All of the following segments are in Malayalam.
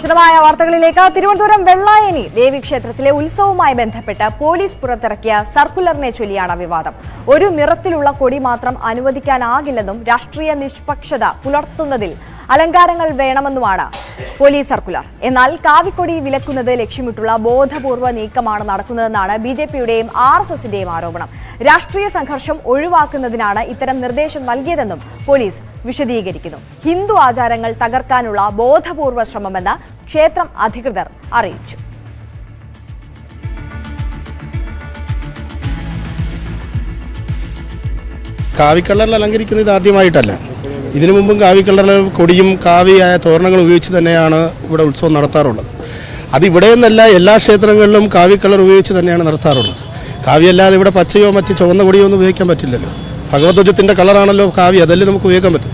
വിശദമായ വാർത്തകളിലേക്ക്. തിരുവനന്തപുരം വെള്ളായണി ദേവീക്ഷേത്രത്തിലെ ഉത്സവവുമായി ബന്ധപ്പെട്ട് പോലീസ് പുറത്തിറക്കിയ സർക്കുലറിനെ ചൊല്ലിയാണ് വിവാദം. ഒരു നിറത്തിലുള്ള കൊടി മാത്രം അനുവദിക്കാനാകില്ലെന്നും രാഷ്ട്രീയ നിഷ്പക്ഷത പുലർത്തുന്നതിൽ അലങ്കാരങ്ങൾ വേണമെന്നുമാണ് പോലീസ് സർക്കുലർ. എന്നാൽ കാവിക്കൊടി വിലക്കുന്നത് ലക്ഷ്യമിട്ടുള്ള ബോധപൂർവ്വ നീക്കമാണ് നടക്കുന്നതെന്നാണ് BJPയുടെയും RSSന്റെയും ആരോപണം. രാഷ്ട്രീയ സംഘർഷം ഒഴിവാക്കുന്നതിനാണ് ഇത്തരം നിർദ്ദേശം നൽകിയതെന്നും പോലീസ് വിശദീകരിക്കുന്നു. ഹിന്ദു ആചാരങ്ങൾ തകർക്കാനുള്ള ബോധപൂർവ്വ ശ്രമമെന്ന് ക്ഷേത്രം അധികൃതർ അറിയിച്ചു. കാവിക്കള്ളറിൽ അലങ്കരിക്കുന്നത് ആദ്യമായിട്ടല്ല. ഇതിനു മുമ്പും കാവിക്കള്ളറിൽ കൊടിയും കാവിയായ തോരണങ്ങൾ ഉപയോഗിച്ച് തന്നെയാണ് ഇവിടെ ഉത്സവം നടത്താറുള്ളത്. അതിവിടെ നിന്നല്ല, എല്ലാ ക്ഷേത്രങ്ങളിലും കാവിക്കള്ളർ ഉപയോഗിച്ച് തന്നെയാണ് നടത്താറുള്ളത്. കാവിയല്ലാതെ ഇവിടെ പച്ചയോ മറ്റ് ചുവന്ന കൊടിയോ ഒന്നും ഉപയോഗിക്കാൻ പറ്റില്ലല്ലോ. ഭഗവധ്വജത്തിൻ്റെ കളറാണല്ലോ കാവി, അതല്ലേ നമുക്ക് ഉപയോഗിക്കാൻ പറ്റും.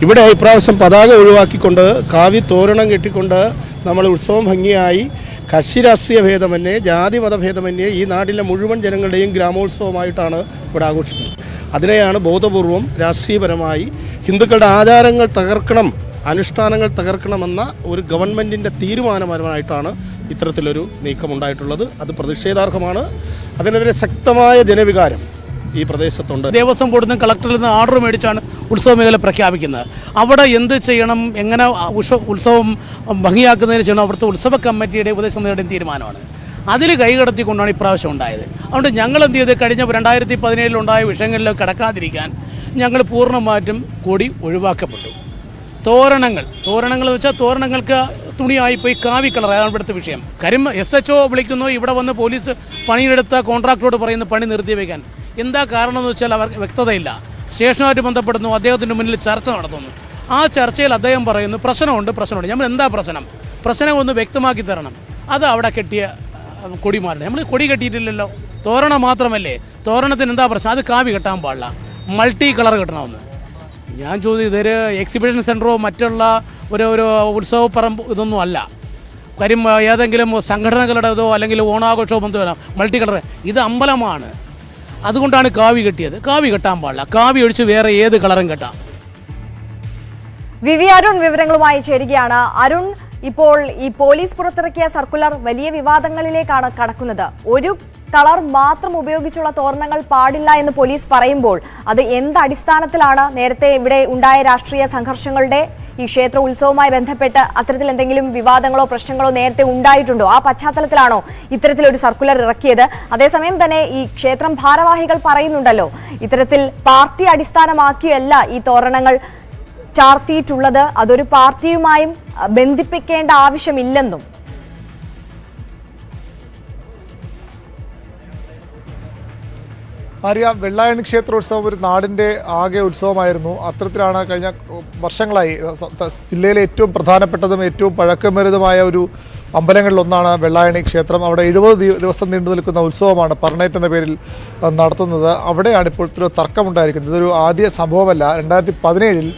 ഇവിടെ ഇപ്രാവശ്യം പതാക ഒഴിവാക്കിക്കൊണ്ട് കാവി തോരണം കെട്ടിക്കൊണ്ട് നമ്മൾ ഉത്സവം ഭംഗിയായി കക്ഷി രാഷ്ട്രീയ ഭേദമന്യേ ജാതി മതഭേദമന്യേ ഈ നാട്ടിലെ മുഴുവൻ ജനങ്ങളുടെയും ഗ്രാമോത്സവമായിട്ടാണ് ഇവിടെ ആഘോഷിക്കുന്നത്. അതിനെയാണ് ബോധപൂർവം രാഷ്ട്രീയപരമായി ഹിന്ദുക്കളുടെ ആചാരങ്ങൾ തകർക്കണം, അനുഷ്ഠാനങ്ങൾ തകർക്കണമെന്ന ഒരു ഗവൺമെൻറ്റിൻ്റെ തീരുമാനപരമായിട്ടാണ് ഇത്തരത്തിലൊരു നീക്കമുണ്ടായിട്ടുള്ളത്. അത് പ്രതിഷേധാർഹമാണ്. അതിനെതിരെ ശക്തമായ ജനവികാരം ഈ പ്രദേശത്തുണ്ട്. ദേവസ്വം ബോർഡിൽ നിന്ന് കളക്ടറിൽ നിന്ന് ഓർഡർ മേടിച്ചാണ് ഉത്സവ മേഖല പ്രഖ്യാപിക്കുന്നത്. അവിടെ എന്ത് ചെയ്യണം, എങ്ങനെ ഉത്സവം ഭംഗിയാക്കുന്നതിന് ചെയ്യണം, അവിടുത്തെ ഉത്സവ കമ്മിറ്റിയുടെ ഉപദേശസമിതിയുടെയും തീരുമാനമാണ്. അതിൽ കൈകടത്തിക്കൊണ്ടാണ് ഇപ്രാവശ്യം ഉണ്ടായത്. അതുകൊണ്ട് ഞങ്ങൾ എന്ത് ചെയ്ത് കഴിഞ്ഞ 2017 ഉണ്ടായ വിഷയങ്ങളിലേക്ക് കടക്കാതിരിക്കാൻ ഞങ്ങൾ പൂർണ്ണമായിട്ടും കൊടി ഒഴിവാക്കപ്പെട്ടു. തോരണങ്ങൾ എന്ന് വെച്ചാൽ തോരണങ്ങൾക്ക് തുണിയായിപ്പോയി കാവി കളർ, അതാണ് ഇവിടുത്തെ വിഷയം. കാര്യം SHO വിളിക്കുന്നു, ഇവിടെ വന്ന് പോലീസ് പണിയെടുത്ത കോൺട്രാക്ടറോട് പറയുന്നു പണി നിർത്തി വയ്ക്കാൻ. എന്താ കാരണം എന്ന് വെച്ചാൽ അവർക്ക് വ്യക്തതയില്ല. സ്റ്റേഷനുമായിട്ട് ബന്ധപ്പെടുന്നു, അദ്ദേഹത്തിൻ്റെ മുന്നിൽ ചർച്ച നടത്തുന്നു. ആ ചർച്ചയിൽ അദ്ദേഹം പറയുന്നു പ്രശ്നമുണ്ട്. നമ്മൾ എന്താ പ്രശ്നം ഒന്ന് വ്യക്തമാക്കി തരണം. അത് അവിടെ കെട്ടിയ കൊടിമാരുടെ നമ്മൾ കൊടി കെട്ടിയിട്ടില്ലല്ലോ, തോരണം മാത്രമല്ലേ. തോരണത്തിന് എന്താ പ്രശ്നം? അത് കാവി കെട്ടാൻ പാടില്ല, മൾട്ടി കളർ കെട്ടണമെന്ന്. ഞാൻ ചോദിച്ചു, ഇതൊരു എക്സിബിഷൻ സെൻറ്ററോ മറ്റുള്ള ഒരു ഉത്സവ പറമ്പ് ഇതൊന്നും അല്ല. കാര്യം ഏതെങ്കിലും സംഘടനകളുടേതോ അല്ലെങ്കിൽ ഓണാഘോഷമോ ബന്ധമല്ല. മൾട്ടി കളർ ഇത് അമ്പലമാണ്, അതുകൊണ്ടാണ് കാവി കെട്ടിയത്. കാവി കെട്ടാൻ പാടില്ല, കാവി ഒഴിച്ച് വേറെ ഏത് കളറും കെട്ടാം. വി അരുൺ വിവരങ്ങളുമായി ചേരുകയാണ്. അരുൺ, ഇപ്പോൾ ഈ പോലീസ് പുറത്തിറക്കിയ സർക്കുലർ വലിയ വിവാദങ്ങളിലേക്കാണ് കടക്കുന്നത്. ഒരു കളർ മാത്രം ഉപയോഗിച്ചുള്ള തോരണങ്ങൾ പാടില്ല എന്ന് പോലീസ് പറയുമ്പോൾ അത് എന്ത് അടിസ്ഥാനത്തിലാണ്? നേരത്തെ ഇവിടെ ഉണ്ടായ രാഷ്ട്രീയ സംഘർഷങ്ങളുടെ ഈ ക്ഷേത്ര ഉത്സവവുമായി ബന്ധപ്പെട്ട് അത്തരത്തിൽ എന്തെങ്കിലും വിവാദങ്ങളോ പ്രശ്നങ്ങളോ നേരത്തെ ഉണ്ടായിട്ടുണ്ടോ? ആ പശ്ചാത്തലത്തിലാണോ ഇത്തരത്തിലൊരു സർക്കുലർ ഇറക്കിയത്? അതേസമയം തന്നെ ഈ ക്ഷേത്രം ഭാരവാഹികൾ പറയുന്നുണ്ടല്ലോ, ഇത്തരത്തിൽ പാർട്ടി അടിസ്ഥാനമാക്കിയല്ല ഈ തോരണങ്ങൾ ചാർത്തിയിട്ടുള്ളത്, അതൊരു പാർട്ടിയുമായും ബന്ധിപ്പിക്കേണ്ട ആവശ്യമില്ലെന്നും. ആര്യ, വെള്ളായണി ക്ഷേത്രോത്സവം ഒരു നാടിൻ്റെ ആകെ ഉത്സവമായിരുന്നു. അത്തരത്തിലാണ് കഴിഞ്ഞ വർഷങ്ങളായി ജില്ലയിലെ ഏറ്റവും പ്രധാനപ്പെട്ടതും ഏറ്റവും പഴക്കമേറിയതുമായ ഒരു അമ്പലങ്ങളിലൊന്നാണ് വെള്ളായണി ക്ഷേത്രം. അവിടെ 70 ദിവസം നീണ്ടു നിൽക്കുന്ന ഉത്സവമാണ് പറണേറ്റ് എന്ന പേരിൽ നടത്തുന്നത്. അവിടെയാണ് ഇപ്പോൾ ഇത്ര തർക്കമുണ്ടായിരിക്കുന്നത്. ഇതൊരു ആദ്യ സംഭവമല്ല. 2017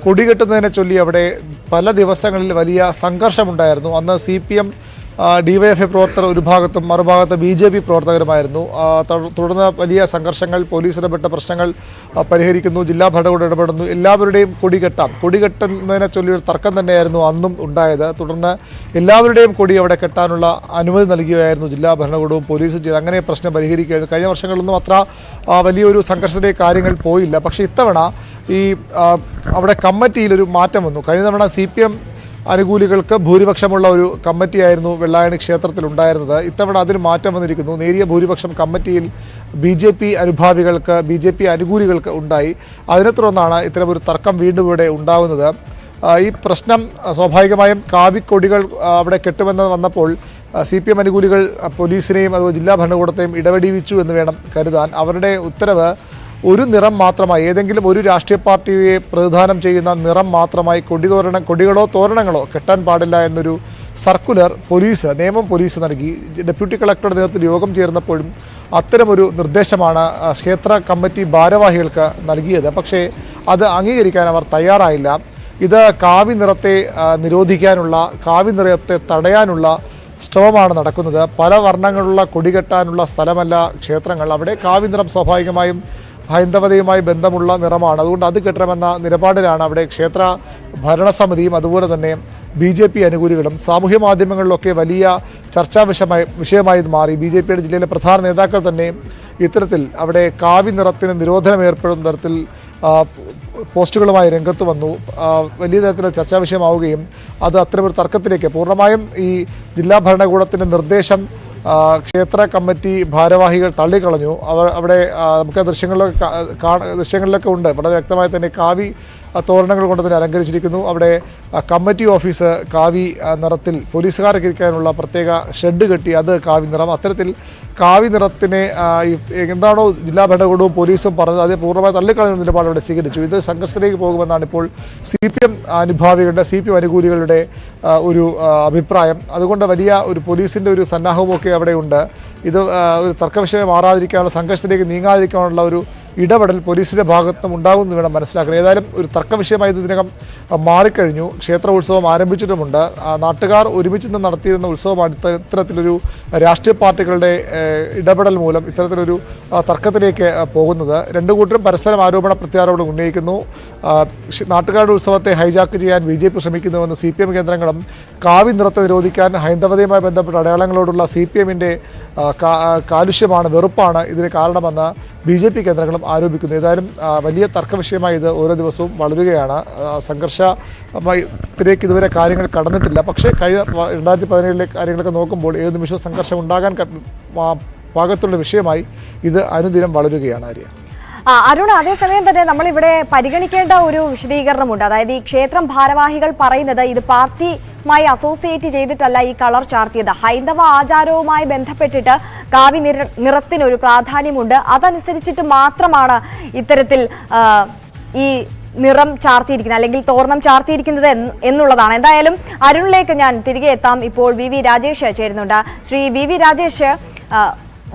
കൊടികെട്ടുന്നതിനെ ചൊല്ലി അവിടെ പല ദിവസങ്ങളിൽ വലിയ സംഘർഷമുണ്ടായിരുന്നു. അന്ന് CPM DYFI പ്രവർത്തകർ ഒരു ഭാഗത്തും മറുഭാഗത്ത് BJP പ്രവർത്തകരുമായിരുന്നു. തുടർന്ന് വലിയ സംഘർഷങ്ങൾ, പോലീസ് ഇടപെട്ട പ്രശ്നങ്ങൾ പരിഹരിക്കുന്നു, ജില്ലാ ഭരണകൂടം ഇടപെടുന്നു. എല്ലാവരുടെയും കൊടികെട്ടുന്നതിനെ ചൊല്ലിയൊരു തർക്കം തന്നെയായിരുന്നു അന്നും ഉണ്ടായത്. തുടർന്ന് എല്ലാവരുടെയും കൊടി അവിടെ കെട്ടാനുള്ള അനുമതി നൽകുകയായിരുന്നു ജില്ലാ ഭരണകൂടവും പോലീസും ചെയ്ത്. അങ്ങനെ പ്രശ്നം പരിഹരിക്കുകയായിരുന്നു. കഴിഞ്ഞ വർഷങ്ങളിലൊന്നും അത്ര വലിയൊരു സംഘർഷത്തിലേക്ക് കാര്യങ്ങൾ പോയില്ല. പക്ഷേ ഇത്തവണ ഈ അവിടെ കമ്മിറ്റിയിലൊരു മാറ്റം വന്നു. കഴിഞ്ഞ തവണ CPM അനുകൂലികൾക്ക് ഭൂരിപക്ഷമുള്ള ഒരു കമ്മിറ്റിയായിരുന്നു വെള്ളായണി ക്ഷേത്രത്തിൽ ഉണ്ടായിരുന്നത്. ഇത്തവണ അതിന് മാറ്റം വന്നിരിക്കുന്നു. നേരിയ ഭൂരിപക്ഷം കമ്മിറ്റിയിൽ BJP അനുഭാവികൾക്ക്, BJP അനുകൂലികൾക്ക് ഉണ്ടായി. അതിനെ തുടർന്നാണ് ഇത്തരമൊരു തർക്കം വീണ്ടും ഇവിടെ ഉണ്ടാകുന്നത്. ഈ പ്രശ്നം സ്വാഭാവികമായും കാവിക്കൊടികൾ അവിടെ കെട്ടുമെന്ന് വന്നപ്പോൾ CPM അനുകൂലികൾ പോലീസിനെയും അതുപോലെ ജില്ലാ ഭരണകൂടത്തെയും ഇടപെടിവിച്ചു എന്ന് വേണം കരുതാൻ. അവരുടെ ഉത്തരവ് ഒരു നിറം മാത്രമായി, ഏതെങ്കിലും ഒരു രാഷ്ട്രീയ പാർട്ടിയെ പ്രതിദാനം ചെയ്യുന്ന നിറം മാത്രമായി കൊടികളോ തോരണങ്ങളോ കെട്ടാൻ പാടില്ല എന്നൊരു സർക്കുലർ നിയമം പോലീസ് നൽകി. ഡെപ്യൂട്ടി കളക്ടറുടെ നേതൃത്വത്തിൽ യോഗം ചേർന്നപ്പോഴും അത്തരമൊരു നിർദ്ദേശമാണ് ക്ഷേത്ര കമ്മിറ്റി ഭാരവാഹികൾക്ക് നൽകിയത്. പക്ഷേ അത് അംഗീകരിക്കാൻ അവർ തയ്യാറായില്ല. ഇത് കാവി നിറത്തെ നിരോധിക്കാനുള്ള, കാവി നിറത്തെ തടയാനുള്ള ശ്രമമാണ് നടക്കുന്നത്. പല വർണ്ണങ്ങളുള്ള കൊടികെട്ടാനുള്ള സ്ഥലമല്ല ക്ഷേത്രങ്ങൾ. അവിടെ കാവി നിറം സ്വാഭാവികമായും ഹൈന്ദവതയുമായി ബന്ധമുള്ള നിറമാണ്. അതുകൊണ്ട് അത് കെട്ടണമെന്ന നിലപാടിലാണ് അവിടെ ക്ഷേത്ര ഭരണസമിതിയും അതുപോലെ തന്നെ BJP അനുകൂലികളും സാമൂഹ്യ മാധ്യമങ്ങളിലൊക്കെ വലിയ ചർച്ചാ വിഷയമായി ഇത് മാറി. BJPയുടെ ജില്ലയിലെ പ്രധാന നേതാക്കൾ തന്നെ ഇത്തരത്തിൽ അവിടെ കാവി നിറത്തിന് നിരോധനം ഏർപ്പെടുന്ന തരത്തിൽ പോസ്റ്റുകളുമായി രംഗത്ത് വന്നു. വലിയ തരത്തിലുള്ള ചർച്ചാ വിഷയമാവുകയും അത് അത്തരമൊരു തർക്കത്തിലേക്ക് പൂർണ്ണമായും ഈ ജില്ലാ ഭരണകൂടത്തിൻ്റെ നിർദ്ദേശം ക്ഷേത്ര കമ്മിറ്റി ഭാരവാഹികൾ തള്ളിക്കളഞ്ഞു. അവിടെ നമുക്ക് ദൃശ്യങ്ങളിലൊക്കെ ഉണ്ട്. വളരെ വ്യക്തമായി തന്നെ കാവി തോരണങ്ങൾ കൊണ്ട് തന്നെ അലങ്കരിച്ചിരിക്കുന്നു. അവിടെ കമ്മിറ്റി ഓഫീസ് കാവി നിറത്തിൽ പോലീസുകാർക്ക് ഇരിക്കാനുള്ള പ്രത്യേക ഷെഡ് കെട്ടി അത് കാവി നിറം. അത്തരത്തിൽ കാവി നിറത്തിനെ എന്താണോ ജില്ലാ ഭരണകൂടവും പോലീസും പറഞ്ഞത് അത് പൂർണ്ണമായി തള്ളിക്കളയുന്ന നിലപാട് അവിടെ സ്വീകരിച്ചു. ഇത് സംഘർഷത്തിലേക്ക് പോകുമെന്നാണ് ഇപ്പോൾ CPM അനുഭാവികളുടെ CPM അനുകൂലികളുടെ ഒരു അഭിപ്രായം. അതുകൊണ്ട് വലിയ ഒരു പോലീസിൻ്റെ ഒരു സന്നാഹവുമൊക്കെ അവിടെയുണ്ട്. ഇത് ഒരു തർക്കവിഷയം മാറാതിരിക്കാനുള്ള സംഘർഷത്തിലേക്ക് നീങ്ങാതിരിക്കാനുള്ള ഒരു ഇടപെടൽ പോലീസിൻ്റെ ഭാഗത്തുനിന്നും ഉണ്ടാകുമെന്ന് വേണം മനസ്സിലാക്കണം. ഏതായാലും ഒരു തർക്കവിഷയമായി ഇതിനകം മാറിക്കഴിഞ്ഞു. ക്ഷേത്ര ഉത്സവം ആരംഭിച്ചിട്ടുമുണ്ട്. നാട്ടുകാർ ഒരുമിച്ച് നിന്ന് നടത്തിയിരുന്ന ഉത്സവമാണ് ഇത്തരത്തിലൊരു രാഷ്ട്രീയ പാർട്ടികളുടെ ഇടപെടൽ മൂലം ഇത്തരത്തിലൊരു തർക്കത്തിലേക്ക് പോകുന്നത്. രണ്ടു കൂട്ടരും പരസ്പരം ആരോപണ പ്രത്യാരോപണം ഉന്നയിക്കുന്നു. നാട്ടുകാരുടെ ഉത്സവത്തെ ഹൈജാക്ക് ചെയ്യാൻ BJP ശ്രമിക്കുന്നുവെന്ന് CPM കേന്ദ്രങ്ങളും കാവി നിറത്തെ നിരോധിക്കാൻ ഹൈന്ദവതയുമായി ബന്ധപ്പെട്ട അടയാളങ്ങളോടുള്ള CPMൻ്റെ കാലുഷ്യമാണ്, വെറുപ്പാണ് ഇതിന് കാരണമെന്ന് BJP കേന്ദ്രങ്ങളും ആരോപിക്കുന്നു. ഏതായാലും വലിയ തർക്കവിഷയമായി ഇത് ഓരോ ദിവസവും വളരുകയാണ്. സംഘർഷത്തിലേക്ക് ഇതുവരെ കാര്യങ്ങൾ കടന്നിട്ടില്ല. പക്ഷേ കഴിഞ്ഞ 2017 കാര്യങ്ങളൊക്കെ നോക്കുമ്പോൾ ഏത് നിമിഷവും സംഘർഷം ഉണ്ടാകാൻ പാകത്തുള്ള വിഷയമായി ഇത് അനുദിനം വളരുകയാണ്. ആര്യ അരുൺ, അതേസമയം തന്നെ നമ്മളിവിടെ പരിഗണിക്കേണ്ട ഒരു വിശദീകരണമുണ്ട്. അതായത് ഈ ക്ഷേത്രം ഭാരവാഹികൾ പറയുന്നത് ഇത് പാർട്ടിയുമായി അസോസിയേറ്റ് ചെയ്തിട്ടല്ല ഈ കളർ ചാർത്തിയത്. ഹൈന്ദവ ആചാരവുമായി ബന്ധപ്പെട്ടിട്ട് കാവി നിറത്തിനൊരു പ്രാധാന്യമുണ്ട്. അതനുസരിച്ചിട്ട് മാത്രമാണ് ഇത്തരത്തിൽ ഈ നിറം ചാർത്തിയിരിക്കുന്നത് അല്ലെങ്കിൽ തോരണം ചാർത്തിയിരിക്കുന്നത് എന്നുള്ളതാണ്. എന്തായാലും അരുണിലേക്ക് ഞാൻ തിരികെ എത്താം. ഇപ്പോൾ VV രാജേഷ് ചേരുന്നുണ്ട്. ശ്രീ VV രാജേഷ്,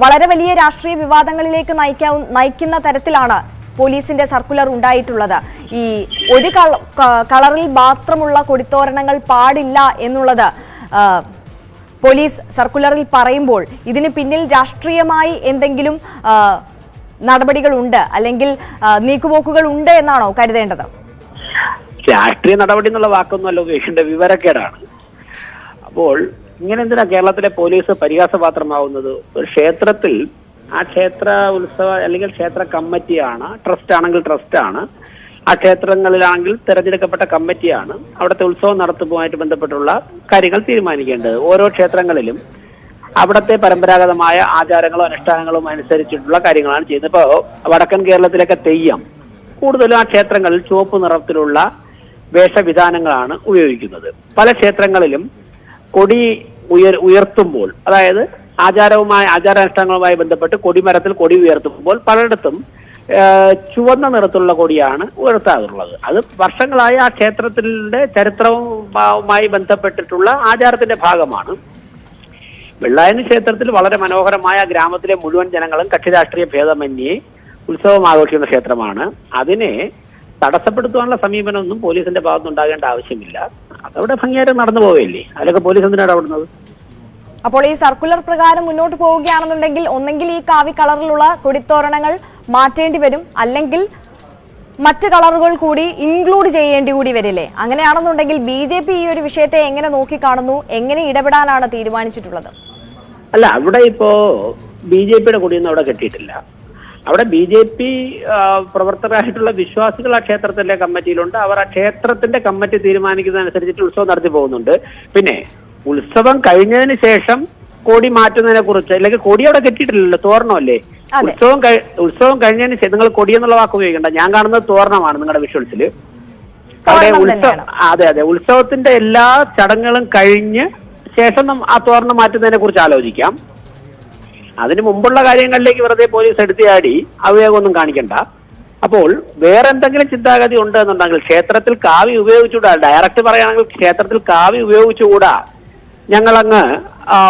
വളരെ വലിയ രാഷ്ട്രീയ വിവാദങ്ങളിലേക്ക് നയിക്കുന്ന തരത്തിലാണ് പോലീസിന്റെ സർക്കുലർ ഉണ്ടായിട്ടുള്ളത്. ഈ ഒരു കളറിൽ മാത്രമുള്ള കൊടിത്തോരണങ്ങൾ പാടില്ല എന്നുള്ളത് പോലീസ് സർക്കുലറിൽ പറയുമ്പോൾ ഇതിന് പിന്നിൽ രാഷ്ട്രീയമായി എന്തെങ്കിലും നടപടികളുണ്ട് അല്ലെങ്കിൽ നീക്കുപോക്കുകൾ ഉണ്ട് എന്നാണോ കരുതേണ്ടത്? രാഷ്ട്രീയ നടപടി എന്നുള്ള വാക്കൊന്നുമല്ല ഉപയോഗിക്കേണ്ട, വിവരക്കേടാണ്. അപ്പോൾ ഇങ്ങനെ എന്തിനാ കേരളത്തിലെ പോലീസ് പരിഹാസപാത്രമാവുന്നത്? ഒരു ക്ഷേത്രത്തിൽ ആ ക്ഷേത്ര ഉത്സവ അല്ലെങ്കിൽ ക്ഷേത്ര കമ്മിറ്റിയാണ്, ട്രസ്റ്റ് ആണെങ്കിൽ ട്രസ്റ്റാണ്, ആ ക്ഷേത്രങ്ങളിലാണെങ്കിൽ തിരഞ്ഞെടുക്കപ്പെട്ട കമ്മിറ്റിയാണ് അവിടുത്തെ ഉത്സവം നടത്തുന്നതുമായിട്ട് ബന്ധപ്പെട്ടുള്ള കാര്യങ്ങൾ തീരുമാനിക്കേണ്ടത്. ഓരോ ക്ഷേത്രങ്ങളിലും അവിടുത്തെ പരമ്പരാഗതമായ ആചാരങ്ങളും അനുഷ്ഠാനങ്ങളും അനുസരിച്ചിട്ടുള്ള കാര്യങ്ങളാണ് ചെയ്യുന്നത്. ഇപ്പോൾ വടക്കൻ കേരളത്തിലൊക്കെ തെയ്യം കൂടുതലും ആ ക്ഷേത്രങ്ങളിൽ ചുവപ്പ് നിറത്തിലുള്ള വേഷവിധാനങ്ങളാണ് ഉപയോഗിക്കുന്നത്. പല ക്ഷേത്രങ്ങളിലും കൊടി ഉയർത്തുമ്പോൾ, അതായത് ആചാരാനുഷ്ഠാനങ്ങളുമായി ബന്ധപ്പെട്ട് കൊടിമരത്തിൽ കൊടി ഉയർത്തുമ്പോൾ പലയിടത്തും ചുവന്ന നിറത്തിലുള്ള കൊടിയാണ് ഉയർത്താറുള്ളത്. അത് വർഷങ്ങളായി ആ ക്ഷേത്രത്തിന്റെ ചരിത്രവുമായി ബന്ധപ്പെട്ടിട്ടുള്ള ആചാരത്തിന്റെ ഭാഗമാണ്. വെള്ളായണി ക്ഷേത്രത്തിൽ വളരെ മനോഹരമായ ഗ്രാമത്തിലെ മുഴുവൻ ജനങ്ങളും കക്ഷി രാഷ്ട്രീയ ഭേദമന്യേ ഉത്സവം ആഘോഷിക്കുന്ന ക്ഷേത്രമാണ്. അതിനെ തടസ്സപ്പെടുത്താനുള്ള സമീപനമൊന്നും പോലീസിന്റെ ഭാഗത്ത് ഉണ്ടാകേണ്ട ആവശ്യമില്ല. അതവിടെ ഭംഗിയായിട്ട് നടന്നു പോവുകയല്ലേ, അതിലൊക്കെ പോലീസ് എന്തിനാണ് ഇടപെടുന്നത്? അപ്പോൾ ഈ സർക്കുലർ പ്രകാരം മുന്നോട്ട് പോവുകയാണെന്നുണ്ടെങ്കിൽ ഒന്നെങ്കിൽ ഈ കാവി കളറിലുള്ള കൊടിത്തോരണങ്ങൾ മാറ്റേണ്ടി വരും, അല്ലെങ്കിൽ മറ്റ് കളറുകൾ കൂടി ഇൻക്ലൂഡ് ചെയ്യേണ്ടി കൂടി വരില്ലേ? അങ്ങനെയാണെന്നുണ്ടെങ്കിൽ BJP ഈ ഒരു വിഷയത്തെ എങ്ങനെ നോക്കിക്കാണുന്നു, എങ്ങനെ ഇടപെടാനാണ് തീരുമാനിച്ചിട്ടുള്ളത്? അല്ല, അവിടെ ഇപ്പോ BJPയുടെ കൊടിയൊന്നും അവിടെ കെട്ടിയിട്ടില്ല. അവിടെ BJP പ്രവർത്തകരായിട്ടുള്ള വിശ്വാസികൾ ആ ക്ഷേത്രത്തിലെ കമ്മിറ്റിയിലുണ്ട്. അവർ ആ ക്ഷേത്രത്തിന്റെ കമ്മിറ്റി തീരുമാനിക്കുന്നതനുസരിച്ചിട്ട് ഉത്സവം നടത്തി പോകുന്നുണ്ട്. പിന്നെ ഉത്സവം കഴിഞ്ഞതിന് ശേഷം കൊടി മാറ്റുന്നതിനെ കുറിച്ച്, അല്ലെങ്കിൽ കൊടി അവിടെ കെട്ടിയിട്ടില്ലല്ലോ, തോരണമല്ലേ. ഉത്സവം കഴിഞ്ഞതിന് ശേഷം നിങ്ങൾ കൊടി എന്നുള്ള വാക്ക് ഉപയോഗിക്കണ്ട, ഞാൻ കാണുന്നത് തോരണമാണ് നിങ്ങളുടെ വിഷ്വൽസിൽ. അവിടെ അതെ ഉത്സവത്തിന്റെ എല്ലാ ചടങ്ങുകളും കഴിഞ്ഞ് ശേഷം ആ തോരണം മാറ്റുന്നതിനെ കുറിച്ച് ആലോചിക്കാം. അതിന് മുമ്പുള്ള കാര്യങ്ങളിലേക്ക് വെറുതെ പോലീസ് എടുത്തിയാടി അവിവേകമൊന്നും കാണിക്കണ്ട. അപ്പോൾ വേറെ എന്തെങ്കിലും ചിന്താഗതി ഉണ്ട് എന്നുണ്ടെങ്കിൽ ക്ഷേത്രത്തിൽ കാവി ഉപയോഗിച്ചുകൂടാ, ഡയറക്റ്റ് പറയുകയാണെങ്കിൽ ക്ഷേത്രത്തിൽ കാവി ഉപയോഗിച്ചുകൂടാ, ഞങ്ങളങ്ങ്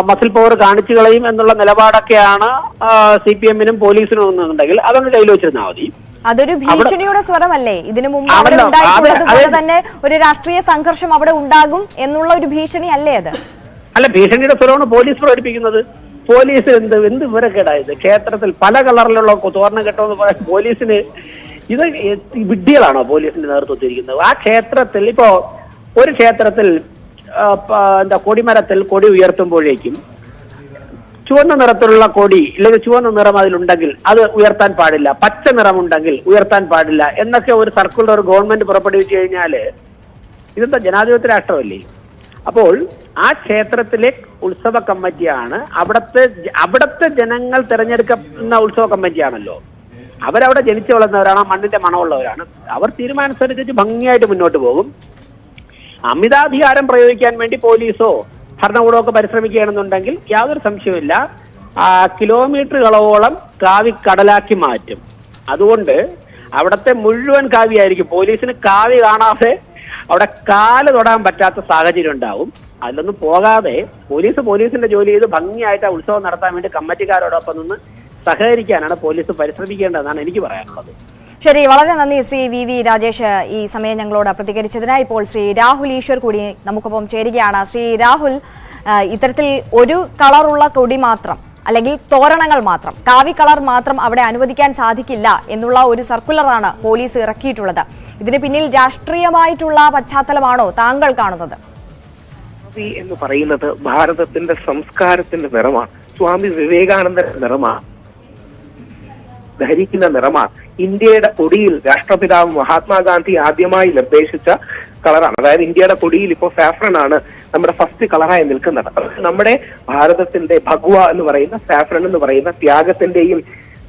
മസിൽ പവർ കാണിച്ചു കളയും എന്നുള്ള നിലപാടൊക്കെയാണ് CPMനും പോലീസിനും എന്നുണ്ടെങ്കിൽ അതൊന്ന് കയ്യിൽ വെച്ചിരുന്നാൽ മതി. അതൊരു ഭീഷണിയുടെ സ്വരമല്ലേ? ഇതിനു മുമ്പ് അവിടെ ഉണ്ടായിട്ടുള്ളത് തന്നെ ഒരു രാഷ്ട്രീയ സംഘർഷം അവിടെ ഉണ്ടാകും എന്നുള്ള ഒരു ഭീഷണി അല്ലേ അത്? അല്ല, ഭീഷണിയുടെ സ്വരമാണ് പോലീസ് പ്രകടിപ്പിക്കുന്നത്. പോലീസ് എന്ത് വിവരക്കേടായത്? ക്ഷേത്രത്തിൽ പല കളറിലുള്ള തോരണം കെട്ടോന്ന് പറയാൻ പോലീസിന് ഇത് വിഡ്ഢികളാണോ പോലീസിന്റെ നേതൃത്വത്തിൽ ഇരിക്കുന്നത്? ആ ക്ഷേത്രത്തിൽ ഇപ്പോ ഒരു ക്ഷേത്രത്തിൽ കൊടിമരത്തിൽ കൊടി ഉയർത്തുമ്പോഴേക്കും ചുവന്ന നിറത്തിലുള്ള കൊടി അല്ലെങ്കിൽ ചുവന്ന നിറം അതിലുണ്ടെങ്കിൽ അത് ഉയർത്താൻ പാടില്ല, പച്ച നിറമുണ്ടെങ്കിൽ ഉയർത്താൻ പാടില്ല എന്നൊക്കെ ഒരു സർക്കുലർ ഗവൺമെന്റ് പുറപ്പെടുവിച്ചു കഴിഞ്ഞാല് ഇതെന്താ ജനാധിപത്യ രാഷ്ട്രമല്ലേ? അപ്പോൾ ആ ക്ഷേത്രത്തിലെ ഉത്സവ കമ്മിറ്റിയാണ് അവിടത്തെ ജനങ്ങൾ തിരഞ്ഞെടുക്കുന്ന ഉത്സവ കമ്മിറ്റിയാണല്ലോ. അവരവിടെ ജനിച്ചു വളർന്നവരാണ്, മണ്ണിന്റെ മണമുള്ളവരാണ്. അവർ തീരുമാനമനുസരിച്ച് ഭംഗിയായിട്ട് മുന്നോട്ട് പോകും. അമിതാധികാരം പ്രയോഗിക്കാൻ വേണ്ടി പോലീസോ ഭരണകൂടമൊക്കെ പരിശ്രമിക്കുകയാണെന്നുണ്ടെങ്കിൽ യാതൊരു സംശയവുമില്ല, കിലോമീറ്ററുകളോളം കാവി കടലാക്കി മാറ്റും. അതുകൊണ്ട് അവിടുത്തെ മുഴുവൻ കാവിയായിരിക്കും. പോലീസിന് കാവി കാണാതെ അവിടെ കാല് തൊടാൻ പറ്റാത്ത സാഹചര്യം ഉണ്ടാവും. അതിലൊന്നും പോകാതെ പോലീസിന്റെ ജോലി ചെയ്ത് ഭംഗിയായിട്ട് ആ ഉത്സവം നടത്താൻ വേണ്ടി കമ്മിറ്റിക്കാരോടൊപ്പം നിന്ന് സഹകരിക്കാനാണ് പോലീസ് പരിശ്രമിക്കേണ്ടതെന്നാണ് എനിക്ക് പറയാനുള്ളത്. ശരി, വളരെ നന്ദി ശ്രീ വി രാജേഷ് ഈ സമയം ഞങ്ങളോട് പ്രതികരിച്ചതിനായി. ഇപ്പോൾ ശ്രീ രാഹുൽ ഈശ്വർ കൂടി നമുക്കൊപ്പം ചേരുകയാണ്. ശ്രീ രാഹുൽ, ഇത്തരത്തിൽ ഒരു കളറുള്ള കൊടി മാത്രം അല്ലെങ്കിൽ തോരണങ്ങൾ മാത്രം, കാവി കളർ മാത്രം അവിടെ അനുവദിക്കാൻ സാധിക്കില്ല എന്നുള്ള ഒരു സർക്കുലറാണ് പോലീസ് ഇറക്കിയിട്ടുള്ളത്. ഇതിന് പിന്നിൽ രാഷ്ട്രീയമായിട്ടുള്ള പശ്ചാത്തലമാണോ താങ്കൾ കാണുന്നത്? കാവി എന്ന് പറയുന്നത് ഭാരതത്തിന്റെ സംസ്കാരത്തിന്റെ നിറമാണ്. സ്വാമി വിവേകാനന്ദന്റെ നിറമാണ്, ധരിക്കുന്ന നിറമാണ്. ഇന്ത്യയുടെ കൊടിയിൽ രാഷ്ട്രപിതാവ് മഹാത്മാഗാന്ധി ആദ്യമായി നിർദ്ദേശിച്ച കളറാണ്. അതായത് ഇന്ത്യയുടെ കൊടിയിൽ ഇപ്പോൾ സാഫ്രൺ ആണ് നമ്മുടെ ഫസ്റ്റ് കളറായി നിൽക്കുന്നത്. നമ്മുടെ ഭാരതത്തിന്റെ ഭഗവ എന്ന് പറയുന്ന സാഫ്രൺ എന്ന് പറയുന്ന ത്യാഗത്തിന്റെയും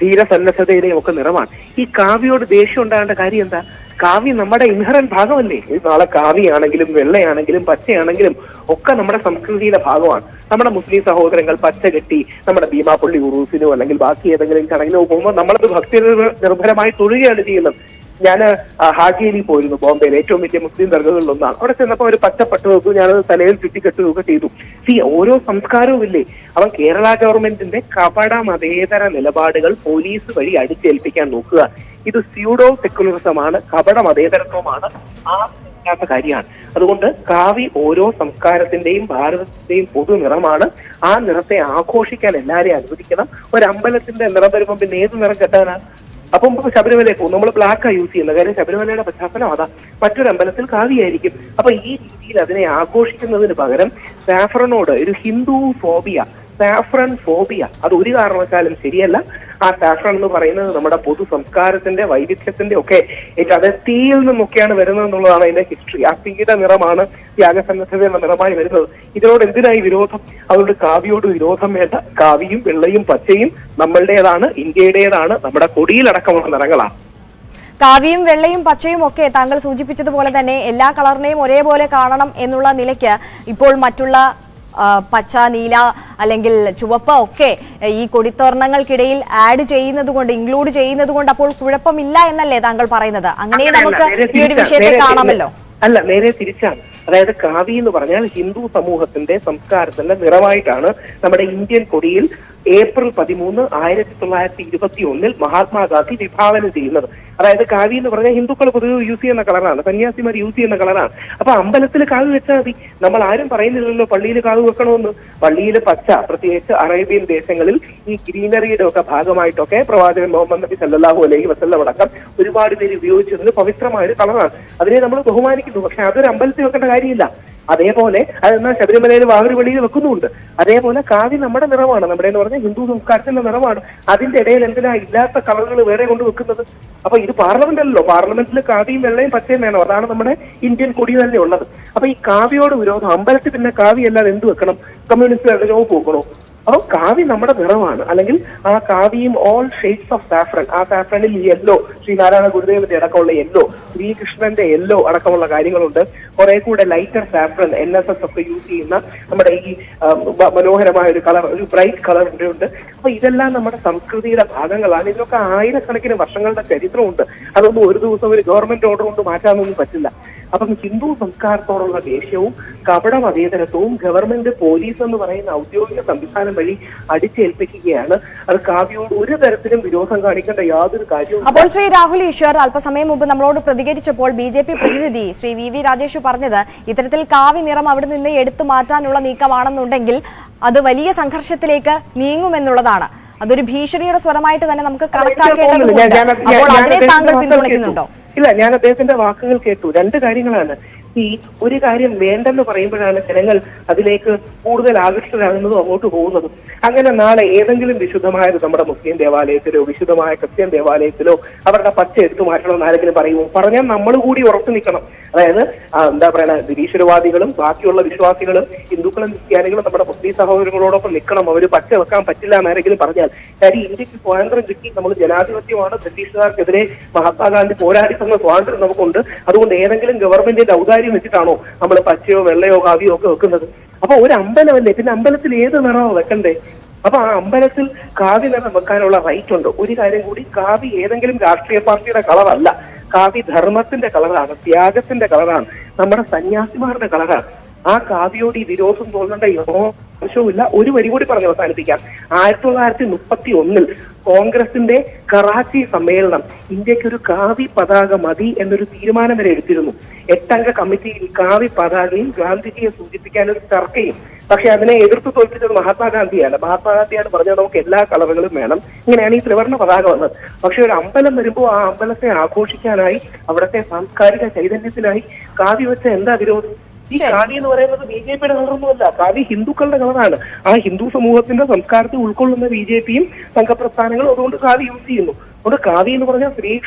ധീരസന്നദ്ധതയുടെയും ഒക്കെ നിറമാണ്. ഈ കാവിയോട് ദേഷ്യം ഉണ്ടാകേണ്ട കാര്യം എന്താ? കാവി നമ്മുടെ ഇൻഹറന്റ് ഭാഗമല്ലേ? നാളെ കാവിയാണെങ്കിലും വെള്ളയാണെങ്കിലും പച്ചയാണെങ്കിലും ഒക്കെ നമ്മുടെ സംസ്കൃതിയുടെ ഭാഗമാണ്. നമ്മുടെ മുസ്ലിം സഹോദരങ്ങൾ പച്ച കെട്ടി നമ്മുടെ ഭീമാപ്പള്ളി ഉറൂസിനോ അല്ലെങ്കിൽ ബാക്കി ഏതെങ്കിലും ചടങ്ങിനോ പോകുമ്പോൾ നമ്മളത് ഭക്തി നിർഭരമായി തൊഴുകയാണ് ചെയ്യുന്നത്. ഞാൻ ഹാജിയലി പോയിരുന്നു, ബോംബെയിൽ ഏറ്റവും വലിയ മുസ്ലിം ദർഗകളിൽ ഒന്നാണ്. അവിടെ ചെന്നപ്പോൾ ഒരു പച്ചപ്പട്ട് വെക്കും, ഞാനത് തലയിൽ ചുറ്റിക്കെട്ടുകയൊക്കെ ചെയ്തു. ഓരോ സംസ്കാരവും ഇല്ലേ? അവൻ കേരള ഗവൺമെന്റിന്റെ കപട മതേതര നിലപാടുകൾ പോലീസ് വഴി അടിച്ചേൽപ്പിക്കാൻ നോക്കുക. ഇത് സ്യൂഡോ സെക്കുലറിസമാണ്, കപട മതേതരത്വമാണ്, ആവശ്യമില്ലാത്ത കാര്യമാണ്. അതുകൊണ്ട് കാവി ഓരോ സംസ്കാരത്തിന്റെയും ഭാരതത്തിന്റെയും പൊതു നിറമാണ്. ആ നിറത്തെ ആഘോഷിക്കാൻ എല്ലാവരെയും അനുവദിക്കണം. ഒരു അമ്പലത്തിന്റെ നിറം വരുമ്പോൾ പിന്നെ ഏത് നിറം കെട്ടാനാണ്? അപ്പം ശബരിമലയിൽ പോകും, നമ്മൾ ബ്ലാക്കാണ് യൂസ് ചെയ്യുന്നത്. കാര്യം ശബരിമലയുടെ പശ്ചാത്തലം അതാ. മറ്റൊരു അമ്പലത്തിൽ കാവിയായിരിക്കും. അപ്പൊ ഈ രീതിയിൽ അതിനെ ആഘോഷിക്കുന്നതിന് പകരം സാഫ്രനോട് ഒരു ഹിന്ദു ഫോബിയ, സാഫ്രൺ ഫോബിയ, അത് ഒരു കാരണവശാലും ശരിയല്ല. ആ സാഫ്രൺ എന്ന് പറയുന്നത് നമ്മുടെ പൊതു സംസ്കാരത്തിന്റെ വൈവിധ്യത്തിന്റെ ഒക്കെ അതിർത്തിയിൽ നിന്നൊക്കെയാണ് വരുന്നത് എന്നുള്ളതാണ് അതിന്റെ ഹിസ്റ്ററി. ആ തീയുടെ നിറമാണ് ത്യാഗസന്നദ്ധതയുടെ നിറമായി വരുന്നത്. ഇതിനോട് എന്തിനായി വിരോധം? അതുകൊണ്ട് കാവിയോട് വിരോധം വേണ്ട. കാവിയും വെള്ളയും പച്ചയും നമ്മളുടേതാണ്, ഇന്ത്യയുടേതാണ്, നമ്മുടെ കൊടിയിലടക്കമുള്ള നിറങ്ങളാണ്. കാവിയും വെള്ളയും പച്ചയും ഒക്കെ താങ്കൾ സൂചിപ്പിച്ചതുപോലെ തന്നെ എല്ലാ കളറിനെയും ഒരേപോലെ കാണണം എന്നുള്ള നിലയ്ക്ക് ഇപ്പോൾ മറ്റുള്ള പച്ച, നീല അല്ലെങ്കിൽ ചുവപ്പ് ഒക്കെ ഈ കൊടിത്തോരണങ്ങൾക്കിടയിൽ ആഡ് ചെയ്യുന്നത് കൊണ്ട്, ഇൻക്ലൂഡ് ചെയ്യുന്നത് കൊണ്ട് അപ്പോൾ കുഴപ്പമില്ല എന്നല്ലേ താങ്കൾ പറയുന്നത്? അങ്ങനെ നമുക്ക് ഈ ഒരു വിഷയത്തെ കാണാമല്ലോ. അല്ല, നേരെ തിരിച്ചാണ്. അതായത് കാവി എന്ന് പറഞ്ഞാൽ ഹിന്ദു സമൂഹത്തിന്റെ സംസ്കാരത്തിന്റെ നിറമായിട്ടാണ് നമ്മുടെ ഇന്ത്യൻ കൊടിയിൽ ഏപ്രിൽ 13, 1921 മഹാത്മാഗാന്ധി വിഭാവനം ചെയ്യുന്നത്. അതായത് കാവി എന്ന് പറഞ്ഞാൽ ഹിന്ദുക്കൾ പൊതുവെ യൂസ് ചെയ്യുന്ന കളറാണ്, സന്യാസിമാർ യൂസ് ചെയ്യുന്ന കളറാണ്. അപ്പൊ അമ്പലത്തിൽ കാവി വെച്ചാൽ മതി. നമ്മൾ ആരും പറയുന്നില്ലല്ലോ പള്ളിയിൽ കാവി വെക്കണമെന്ന്. പള്ളിയിൽ പച്ച, പ്രത്യേകിച്ച് അറേബ്യൻ ദേശങ്ങളിൽ ഈ ഗ്രീനറിയുടെ ഒക്കെ ഭാഗമായിട്ടൊക്കെ പ്രവാചകൻ മുഹമ്മദ് നബി സല്ലല്ലാഹു അലൈഹി വസല്ലം അടക്കം ഒരുപാട് പേര് ഉപയോഗിച്ചിരുന്നത് പവിത്രമായ ഒരു കളറാണ്. അതിനെ നമ്മൾ ബഹുമാനിക്കുന്നു. പക്ഷെ അതൊരു അമ്പലത്തിൽ വെക്കേണ്ട കാര്യമില്ല. അതേപോലെ അതെന്നാൽ ശബരിമലയിൽ വാഹനവെളിയിൽ വെക്കുന്നുണ്ട്. അതേപോലെ കാവി നമ്മുടെ നിറമാണ്, നമ്മുടെ എന്ന് പറഞ്ഞാൽ ഹിന്ദു സംസ്കാരത്തിന്റെ നിറമാണ്. അതിന്റെ ഇടയിൽ എന്തിനാ ഇല്ലാത്ത കളറുകൾ വേറെ കൊണ്ട് വെക്കുന്നത്? അപ്പൊ ഇത് പാർലമെന്റ് അല്ലല്ലോ. പാർലമെന്റിൽ കാവിയും വെള്ളയും പച്ചയും വേണം. അതാണ് നമ്മുടെ ഇന്ത്യൻ കൊടി തന്നെ ഉള്ളത്. അപ്പൊ ഈ കാവിയോട് വിരോധം, അമ്പലത്തിൽ പിന്നെ കാവി അല്ലാതെ എന്ത് വെക്കണം? കമ്മ്യൂണിസ്റ്റ് ജോബ് പോകണോ? അപ്പൊ കാവി നമ്മുടെ നിറമാണ്. അല്ലെങ്കിൽ ആ കാവിയും ഓൾ ഷെയ്ഡ്സ് ഓഫ് സാഫ്രൺ, ആ സാഫ്രണിൽ യെല്ലോ, ശ്രീനാരായണ ഗുരുദേവന്റെ അടക്കമുള്ള യെല്ലോ, ശ്രീകൃഷ്ണന്റെ യെല്ലോ അടക്കമുള്ള കാര്യങ്ങളുണ്ട്. കുറെ കൂടെ ലൈറ്റർ സാഫ്രൺ, NSS ഒക്കെ യൂസ് ചെയ്യുന്ന നമ്മുടെ ഈ മനോഹരമായ ഒരു കളർ, ഒരു ബ്രൈറ്റ് കളർ ഉണ്ട്. അപ്പൊ ഇതെല്ലാം നമ്മുടെ സംസ്കൃതിയുടെ ഭാഗങ്ങളാണ്. ഇതിനൊക്കെ ആയിരക്കണക്കിന് വർഷങ്ങളുടെ ചരിത്രമുണ്ട്. അതൊന്നും ഒരു ദിവസം ഒരു ഗവൺമെന്റ് ഓർഡർ കൊണ്ട് മാറ്റാനൊന്നും പറ്റില്ല. അപ്പം ഹിന്ദു സംസ്കാരത്തോടുള്ള ദേഷ്യവും കപട മതേതരത്വവും ഗവൺമെന്റ്, പോലീസ് എന്ന് പറയുന്ന ഔദ്യോഗിക സംവിധാനം വഴി അടിച്ചേൽപ്പിക്കുകയാണ്. അത് കാവ്യയോട് ഒരു തരത്തിലും വിരോധം കാണിക്കേണ്ട യാതൊരു കാര്യവും. അപ്പോൾ ശ്രീ രാഹുൽ ഈശ്വർ അല്പസമയം മുമ്പ് നമ്മളോട് പ്രതികരിച്ചപ്പോൾ BJP പ്രതിനിധി ശ്രീ VV രാജേഷ് പറഞ്ഞത് ഇത്തരത്തിൽ കാവി നിറം അവിടെ നിന്ന് എടുത്തു മാറ്റാനുള്ള നീക്കമാണെന്നുണ്ടെങ്കിൽ അത് വലിയ സംഘർഷത്തിലേക്ക് നീങ്ങുമെന്നുള്ളതാണ്. അതൊരു ഭീഷണിയുടെ സ്വരമായിട്ട് തന്നെ നമുക്ക് കണക്കാക്കേണ്ടതുണ്ട്. അപ്പോൾ അതിനെ താങ്കൾ പിന്തുണയ്ക്കുന്നുണ്ടോ? ഇല്ല, ഞാൻ അദ്ദേഹത്തിന്റെ വാക്കുകൾ കേട്ടു. രണ്ട് കാര്യങ്ങളാണ്. ഈ ഒരു കാര്യം വേണ്ടെന്ന് പറയുമ്പോഴാണ് ജനങ്ങൾ അതിലേക്ക് കൂടുതൽ ആകൃഷ്ടരാകുന്നതും അങ്ങോട്ട് പോകുന്നതും. അങ്ങനെ നാളെ ഏതെങ്കിലും വിശുദ്ധമായ നമ്മുടെ മുസ്ലിം ദേവാലയത്തിലോ വിശുദ്ധമായ ക്രിസ്ത്യൻ ദേവാലയത്തിലോ അവരുടെ പച്ച എടുത്തു മാറ്റണമെന്ന് ആരെങ്കിലും പറയുമോ? പറഞ്ഞാൽ നമ്മൾ കൂടി ഉറച്ചു നിൽക്കണം. അതായത് എന്താ പറയുക, നിരീശ്വരവാദികളും ബാക്കിയുള്ള വിശ്വാസികളും ഹിന്ദുക്കളും ക്രിസ്ത്യാനികളും നമ്മുടെ മുസ്ലിം സഹോദരങ്ങളോടൊപ്പം നിൽക്കണം. അവർ പച്ച വെക്കാൻ പറ്റില്ല എന്നാരെങ്കിലും പറഞ്ഞാൽ, കാര്യം ഇന്ത്യക്ക് സ്വാതന്ത്ര്യം കിട്ടി, നമ്മൾ ജനാധിപത്യമാണ്, ബ്രിട്ടീഷുകാർക്കെതിരെ മഹാത്മാഗാന്ധി പോരാടി തന്ന സ്വാതന്ത്ര്യം നമുക്കുണ്ട്. അതുകൊണ്ട് ഏതെങ്കിലും ഗവൺമെന്റിന്റെ ഔദാര്യം വെച്ചിട്ടാണോ നമ്മൾ പച്ചയോ വെള്ളയോ കാവിയോ ഒക്കെ വെക്കുന്നത്? അപ്പൊ ഒരു അമ്പലമല്ലേ, പിന്നെ അമ്പലത്തിൽ ഏത് നിറമോ വെക്കണ്ടേ? അപ്പൊ ആ അമ്പലത്തിൽ കാവി നിറം വെക്കാനുള്ള റൈറ്റ് ഉണ്ട്. ഒരു കാര്യം കൂടി, കാവി ഏതെങ്കിലും രാഷ്ട്രീയ പാർട്ടിയുടെ കളറല്ല. കാവി ധർമ്മത്തിന്റെ കളറാണ്, ത്യാഗത്തിന്റെ കളറാണ്, നമ്മുടെ സന്യാസിമാരുടെ കളറാണ്. ആ കാവിയോട് ഈ വിരോധം തോന്നേണ്ട ആവശ്യവുമില്ല. ഒരു വരി കൂടി പറഞ്ഞ് അവസാനിപ്പിക്കാം. 1931 കോൺഗ്രസിന്റെ കറാച്ചി സമ്മേളനം ഇന്ത്യക്ക് ഒരു കാവി പതാക മതി എന്നൊരു തീരുമാനം വരെ എടുത്തിരുന്നു. 8 അംഗ കമ്മിറ്റിയിൽ കാവി പതാകയും ഗാന്ധിജിയെ സൂചിപ്പിക്കാൻ ഒരു ചർക്കയും. പക്ഷെ അതിനെ എതിർത്ത് തോൽപ്പിച്ചത് മഹാത്മാഗാന്ധിയാണ്. മഹാത്മാഗാന്ധിയാണ് പറഞ്ഞത് നമുക്ക് എല്ലാ കളറുകളും വേണം. ഇങ്ങനെയാണ് ഈ ത്രിവർണ്ണ പതാക വന്നത്. പക്ഷെ ഒരു അമ്പലം വരുമ്പോൾ ആ അമ്പലത്തെ ആഘോഷിക്കാനായി, അവിടുത്തെ സാംസ്കാരിക ചൈതന്യത്തിനായി കാവി വെച്ച എന്താ വിരോധം? ഈ കാവി എന്ന് പറയുന്നത് BJPയുടെ കളറൊന്നുമല്ല, കാവി ഹിന്ദുക്കളുടെ കളറാണ്. ആ ഹിന്ദു സമൂഹത്തിന്റെ സംസ്കാരത്തെ ഉൾക്കൊള്ളുന്ന BJPയും സംഘപ്രസ്ഥാനങ്ങളും അതുകൊണ്ട് കാവി യൂസ് ചെയ്യുന്നു. അതുകൊണ്ട് കാവി എന്ന് പറഞ്ഞാൽ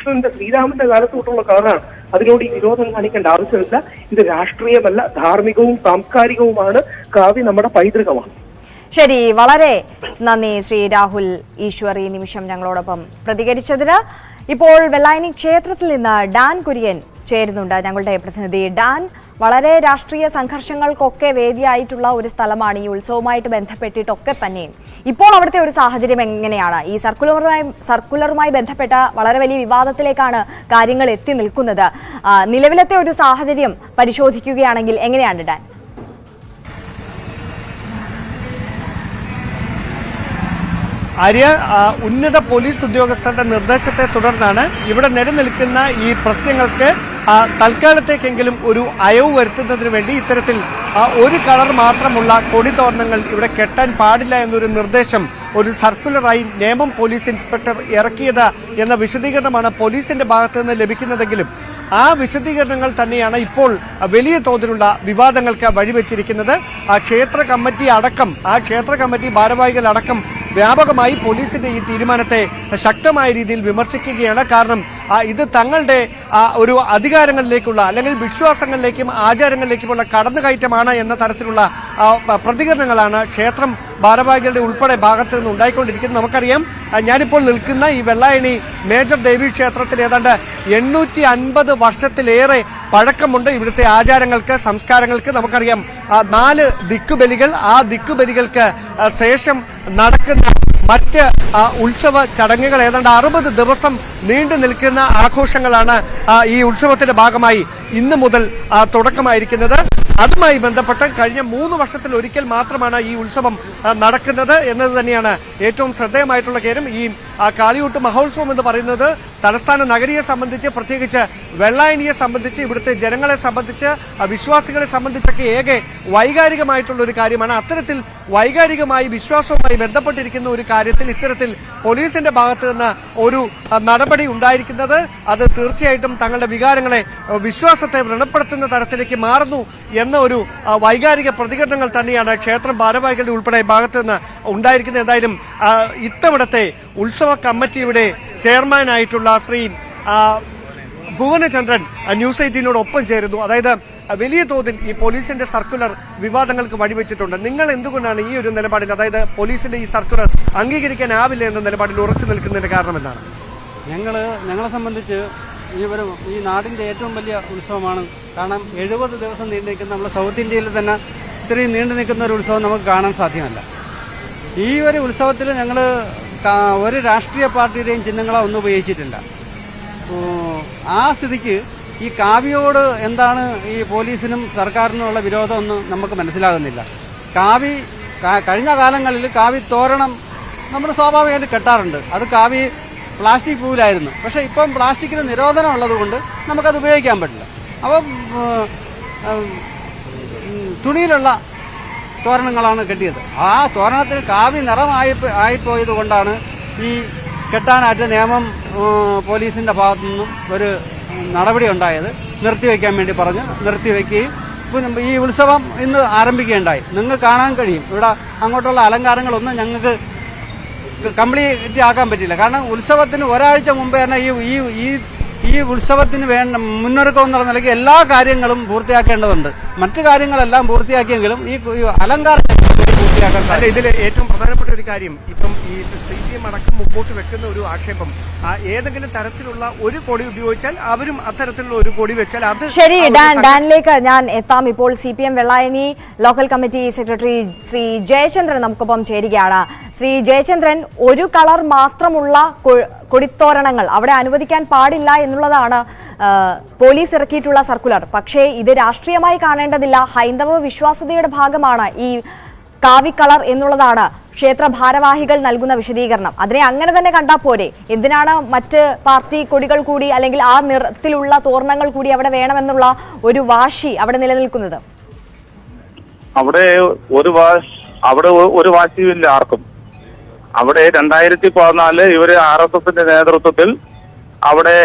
ശ്രീരാമന്റെ കാലത്ത് തൊട്ടുള്ള കളറാണ്. അതിനോട് ഈ വിരോധം കാണിക്കേണ്ട ആവശ്യമില്ല. ഇത് രാഷ്ട്രീയമല്ല, ധാർമ്മികവും സാംസ്കാരികവുമാണ്. കാവി നമ്മുടെ പൈതൃകമാണ്. ശരി, വളരെ നന്ദി ശ്രീ രാഹുൽ ഈശ്വർ ഈ നിമിഷം ഞങ്ങളോടൊപ്പം പ്രതികരിച്ചതിന്. ഇപ്പോൾ വെള്ളായണി ക്ഷേത്രത്തിൽ നിന്ന് ഡാൻ കുര്യൻ ചേരുന്നുണ്ട്, ഞങ്ങളുടെ പ്രതിനിധി. ഡാൻ, വളരെ രാഷ്ട്രീയ സംഘർഷങ്ങൾക്കൊക്കെ വേദിയായിട്ടുള്ള ഒരു സ്ഥലമാണ് ഈ ഉത്സവവുമായിട്ട് ബന്ധപ്പെട്ടിട്ടൊക്കെ തന്നെയും. ഇപ്പോൾ അവിടുത്തെ ഒരു സാഹചര്യം എങ്ങനെയാണ്? ഈ സർക്കുലറുമായി ബന്ധപ്പെട്ട വളരെ വലിയ വിവാദത്തിലേക്കാണ് കാര്യങ്ങൾ എത്തി നിൽക്കുന്നത്. നിലവിലത്തെ ഒരു സാഹചര്യം പരിശോധിക്കുകയാണെങ്കിൽ എങ്ങനെയാണ് ഡാൻ? ആര്യ, ഉന്നത പോലീസ് ഉദ്യോഗസ്ഥരുടെ നിർദ്ദേശത്തെ തുടർന്നാണ് ഇവിടെ നിലനിൽക്കുന്ന ഈ പ്രശ്നങ്ങൾക്ക് തൽക്കാലത്തേക്കെങ്കിലും ഒരു അയവ് വരുത്തുന്നതിന് വേണ്ടി ഇത്തരത്തിൽ ഒരു കളർ മാത്രമുള്ള കൊടിതോരണങ്ങൾ ഇവിടെ കെട്ടാൻ പാടില്ല എന്നൊരു നിർദ്ദേശം ഒരു സർക്കുലറായി നേമം പോലീസ് ഇൻസ്പെക്ടർ ഇറക്കിയത് എന്ന വിശദീകരണമാണ് പോലീസിന്റെ ഭാഗത്തു നിന്ന് ലഭിക്കുന്നതെങ്കിലും ആ വിശദീകരണങ്ങൾ തന്നെയാണ് ഇപ്പോൾ വലിയ തോതിലുള്ള വിവാദങ്ങൾക്ക് വഴിവെച്ചിരിക്കുന്നത്. ആ ക്ഷേത്ര കമ്മിറ്റി ഭാരവാഹികളടക്കം വ്യാപകമായി പോലീസിന്റെ ഈ തീരുമാനത്തെ ശക്തമായ രീതിയിൽ വിമർശിക്കുകയാണ്. കാരണം ഇത് തങ്ങളുടെ ഒരു അധികാരങ്ങളിലേക്കുള്ള അല്ലെങ്കിൽ വിശ്വാസങ്ങളിലേക്കും ആചാരങ്ങളിലേക്കുമുള്ള കടന്നുകയറ്റമാണ് എന്ന തരത്തിലുള്ള പ്രതികരണങ്ങളാണ് ക്ഷേത്രം ഭാരവാഹികളുടെ ഉൾപ്പെടെ ഭാഗത്ത് നിന്ന് ഉണ്ടായിക്കൊണ്ടിരിക്കുന്നത്. നമുക്കറിയാം, ഞാനിപ്പോൾ നിൽക്കുന്ന ഈ വെള്ളായണി മേജർ ദേവി ക്ഷേത്രത്തിൽ ഏതാണ്ട് 850 വർഷത്തിലേറെ പഴക്കമുണ്ട്. ഇവിടുത്തെ ആചാരങ്ങൾക്ക്, സംസ്കാരങ്ങൾക്ക്. നമുക്കറിയാം 4 ദിക്കുബലികൾ, ആ ദിക്കുബലികൾക്ക് ശേഷം നടക്കുന്ന മറ്റ് ഉത്സവ ചടങ്ങുകൾ ഏതാണ്ട് 60 ദിവസം നീണ്ടു നിൽക്കുന്ന ആഘോഷങ്ങളാണ് ഈ ഉത്സവത്തിന്റെ ഭാഗമായി ഇന്ന് മുതൽ തുടക്കമായിരിക്കുന്നത്. അതുമായി ബന്ധപ്പെട്ട് കഴിഞ്ഞ 3 വർഷത്തിൽ ഒരിക്കൽ മാത്രമാണ് ഈ ഉത്സവം നടക്കുന്നത് എന്നത് തന്നെയാണ് ഏറ്റവും ശ്രദ്ധേയമായിട്ടുള്ള കാര്യം. ഈ കാളിയൂട്ട് മഹോത്സവം എന്ന് പറയുന്നത് തലസ്ഥാന നഗരിയെ സംബന്ധിച്ച്, പ്രത്യേകിച്ച് വെള്ളായണിയെ സംബന്ധിച്ച്, ഇവിടുത്തെ ജനങ്ങളെ സംബന്ധിച്ച്, വിശ്വാസികളെ സംബന്ധിച്ചൊക്കെ ഏറെ വൈകാരികമായിട്ടുള്ള ഒരു കാര്യമാണ്. അത്തരത്തിൽ വൈകാരികമായി വിശ്വാസവുമായി ബന്ധപ്പെട്ടിരിക്കുന്ന ഒരു കാര്യത്തിൽ ഇത്തരത്തിൽ പോലീസിന്റെ ഭാഗത്ത് നിന്ന് ഒരു നടപടി ഉണ്ടായിരിക്കുന്നത് അത് തീർച്ചയായിട്ടും തങ്ങളുടെ വികാരങ്ങളെ, വിശ്വാസത്തെ വ്രണപ്പെടുത്തുന്ന തരത്തിലേക്ക് മാറുന്നു എന്ന ഒരു വൈകാരിക പ്രതികരണങ്ങൾ തന്നെയാണ് ക്ഷേത്രം ഭാരവാഹികളുടെ ഉൾപ്പെടെ ഭാഗത്ത് നിന്ന് ഉണ്ടായിരിക്കുന്നത്. എന്തായാലും ഇത്തവണത്തെ ഉത്സവ കമ്മിറ്റിയുടെ ചെയർമാനായിട്ടുള്ള ശ്രീ ഭുവനചന്ദ്രൻ ന്യൂസ് 18നോടൊപ്പം ചേരുന്നു. അതായത് വലിയ തോതിൽ ഈ പോലീസിന്റെ സർക്കുലർ വിവാദങ്ങൾക്ക് വഴിവെച്ചിട്ടുണ്ട്. നിങ്ങൾ എന്തുകൊണ്ടാണ് ഈ ഒരു നിലപാടിൽ, അതായത് പോലീസിന്റെ ഈ സർക്കുലർ അംഗീകരിക്കാനാവില്ല എന്ന നിലപാടിൽ ഉറച്ചു നിൽക്കുന്നതിന്റെ കാരണം എന്താണ്? ഞങ്ങളെ സംബന്ധിച്ച് ഈ നാടിന്റെ ഏറ്റവും വലിയ ഉത്സവമാണ്. കാരണം 70 ദിവസം നീണ്ടു നിൽക്കുന്ന നമ്മുടെ സൗത്ത് ഇന്ത്യയിൽ തന്നെ ഇത്രയും നീണ്ടു നിൽക്കുന്ന ഒരു ഉത്സവം നമുക്ക് കാണാൻ സാധ്യമല്ല. ഈ ഒരു ഉത്സവത്തിൽ ഞങ്ങൾ ഒരു രാഷ്ട്രീയ പാർട്ടിയുടെയും ചിഹ്നങ്ങളോ ഒന്നും ഉപയോഗിച്ചിട്ടില്ല. ആ സ്ഥിതിക്ക് ഈ കാവിയോട് എന്താണ് ഈ പോലീസിനും സർക്കാരിനുമുള്ള വിരോധമൊന്നും നമുക്ക് മനസ്സിലാകുന്നില്ല. കഴിഞ്ഞ കാലങ്ങളിൽ കാവി തോരണം നമ്മൾ സ്വാഭാവികമായിട്ട് കെട്ടാറുണ്ട്. അത് കാവി പ്ലാസ്റ്റിക് പൂവിലായിരുന്നു. പക്ഷേ ഇപ്പം പ്ലാസ്റ്റിക്കിന് നിരോധനം ഉള്ളതുകൊണ്ട് നമുക്കത് ഉപയോഗിക്കാൻ പറ്റില്ല. അപ്പം തുണിയിലുള്ള തോരണങ്ങളാണ് കെട്ടിയത്. ആ തോരണത്തിന് കാവി ആയിപ്പോയത് കൊണ്ടാണ് ഈ കെട്ടാനായിട്ട് നിയമം പോലീസിന്റെ ഭാഗത്തു നിന്നും ഒരു നടപടി ഉണ്ടായത്. നിർത്തിവെക്കാൻ വേണ്ടി പറഞ്ഞ് നിർത്തിവെക്കുകയും ഈ ഉത്സവം ഇന്ന് ആരംഭിക്കുകയുണ്ടായി. നിങ്ങൾക്ക് കാണാൻ കഴിയും ഇവിടെ അങ്ങോട്ടുള്ള അലങ്കാരങ്ങളൊന്നും ഞങ്ങൾക്ക് കംപ്ലീറ്റ് ആക്കാൻ പറ്റില്ല. കാരണം ഉത്സവത്തിന് ഒരാഴ്ച മുമ്പേ തന്നെ ഈ ഉത്സവത്തിന് വേണ്ട മുന്നൊരുക്കം എന്നുള്ള നിലയ്ക്ക് എല്ലാ കാര്യങ്ങളും പൂർത്തിയാക്കേണ്ടതുണ്ട്. മറ്റു കാര്യങ്ങളെല്ലാം പൂർത്തിയാക്കിയെങ്കിലും ഈ അലങ്കാരം പൂർത്തിയാക്കാൻ അല്ല, ഇതിൽ ഏറ്റവും പ്രധാനപ്പെട്ട ഒരു കാര്യം ഇപ്പം ഈ CPM അടക്കം മുമ്പോട്ട് വെക്കുന്ന ഒരു ആക്ഷേപം, ഏതെങ്കിലും തരത്തിലുള്ള ഒരു കൊടി ഉപയോഗിച്ചാൽ അവരും അത്തരത്തിലുള്ള ഒരു കൊടി വെച്ചാൽ അത് ശരി. ഡാനിലേക്ക് ഞാൻ എത്താം. ഇപ്പോൾ CPM Vellayani local committee secretary Shri Jayachandran നമുക്കൊപ്പം ചേരുകയാണ്. ശ്രീ ജയചന്ദ്രൻ, ഒരു കളർ മാത്രമുള്ള കൊടിത്തോരണങ്ങൾ അവിടെ അനുവദിക്കാൻ പാടില്ല എന്നുള്ളതാണ് പോലീസ് ഇറക്കിയിട്ടുള്ള സർക്കുലർ. പക്ഷേ ഇത് രാഷ്ട്രീയമായി കാണേണ്ടതില്ല, ഹൈന്ദവ വിശ്വാസതയുടെ ഭാഗമാണ് ഈ കാവി കളർ എന്നുള്ളതാണ് ക്ഷേത്ര ഭാരവാഹികൾ നൽകുന്ന വിശദീകരണം. അതിനെ അങ്ങനെ തന്നെ കണ്ടാൽ പോരെ? എന്തിനാണ് മറ്റ് പാർട്ടി കൊടികൾ കൂടി അല്ലെങ്കിൽ ആ നിറത്തിലുള്ള തോരണങ്ങൾ കൂടി അവിടെ വേണമെന്നുള്ള ഒരു വാശി അവിടെ നിലനിൽക്കുന്നത്? അവിടെ ഒരു വാശിയുമില്ല ആർക്കും. അവിടെ 2014 ഇവര് RSSന്റെ നേതൃത്വത്തിൽ അവിടെ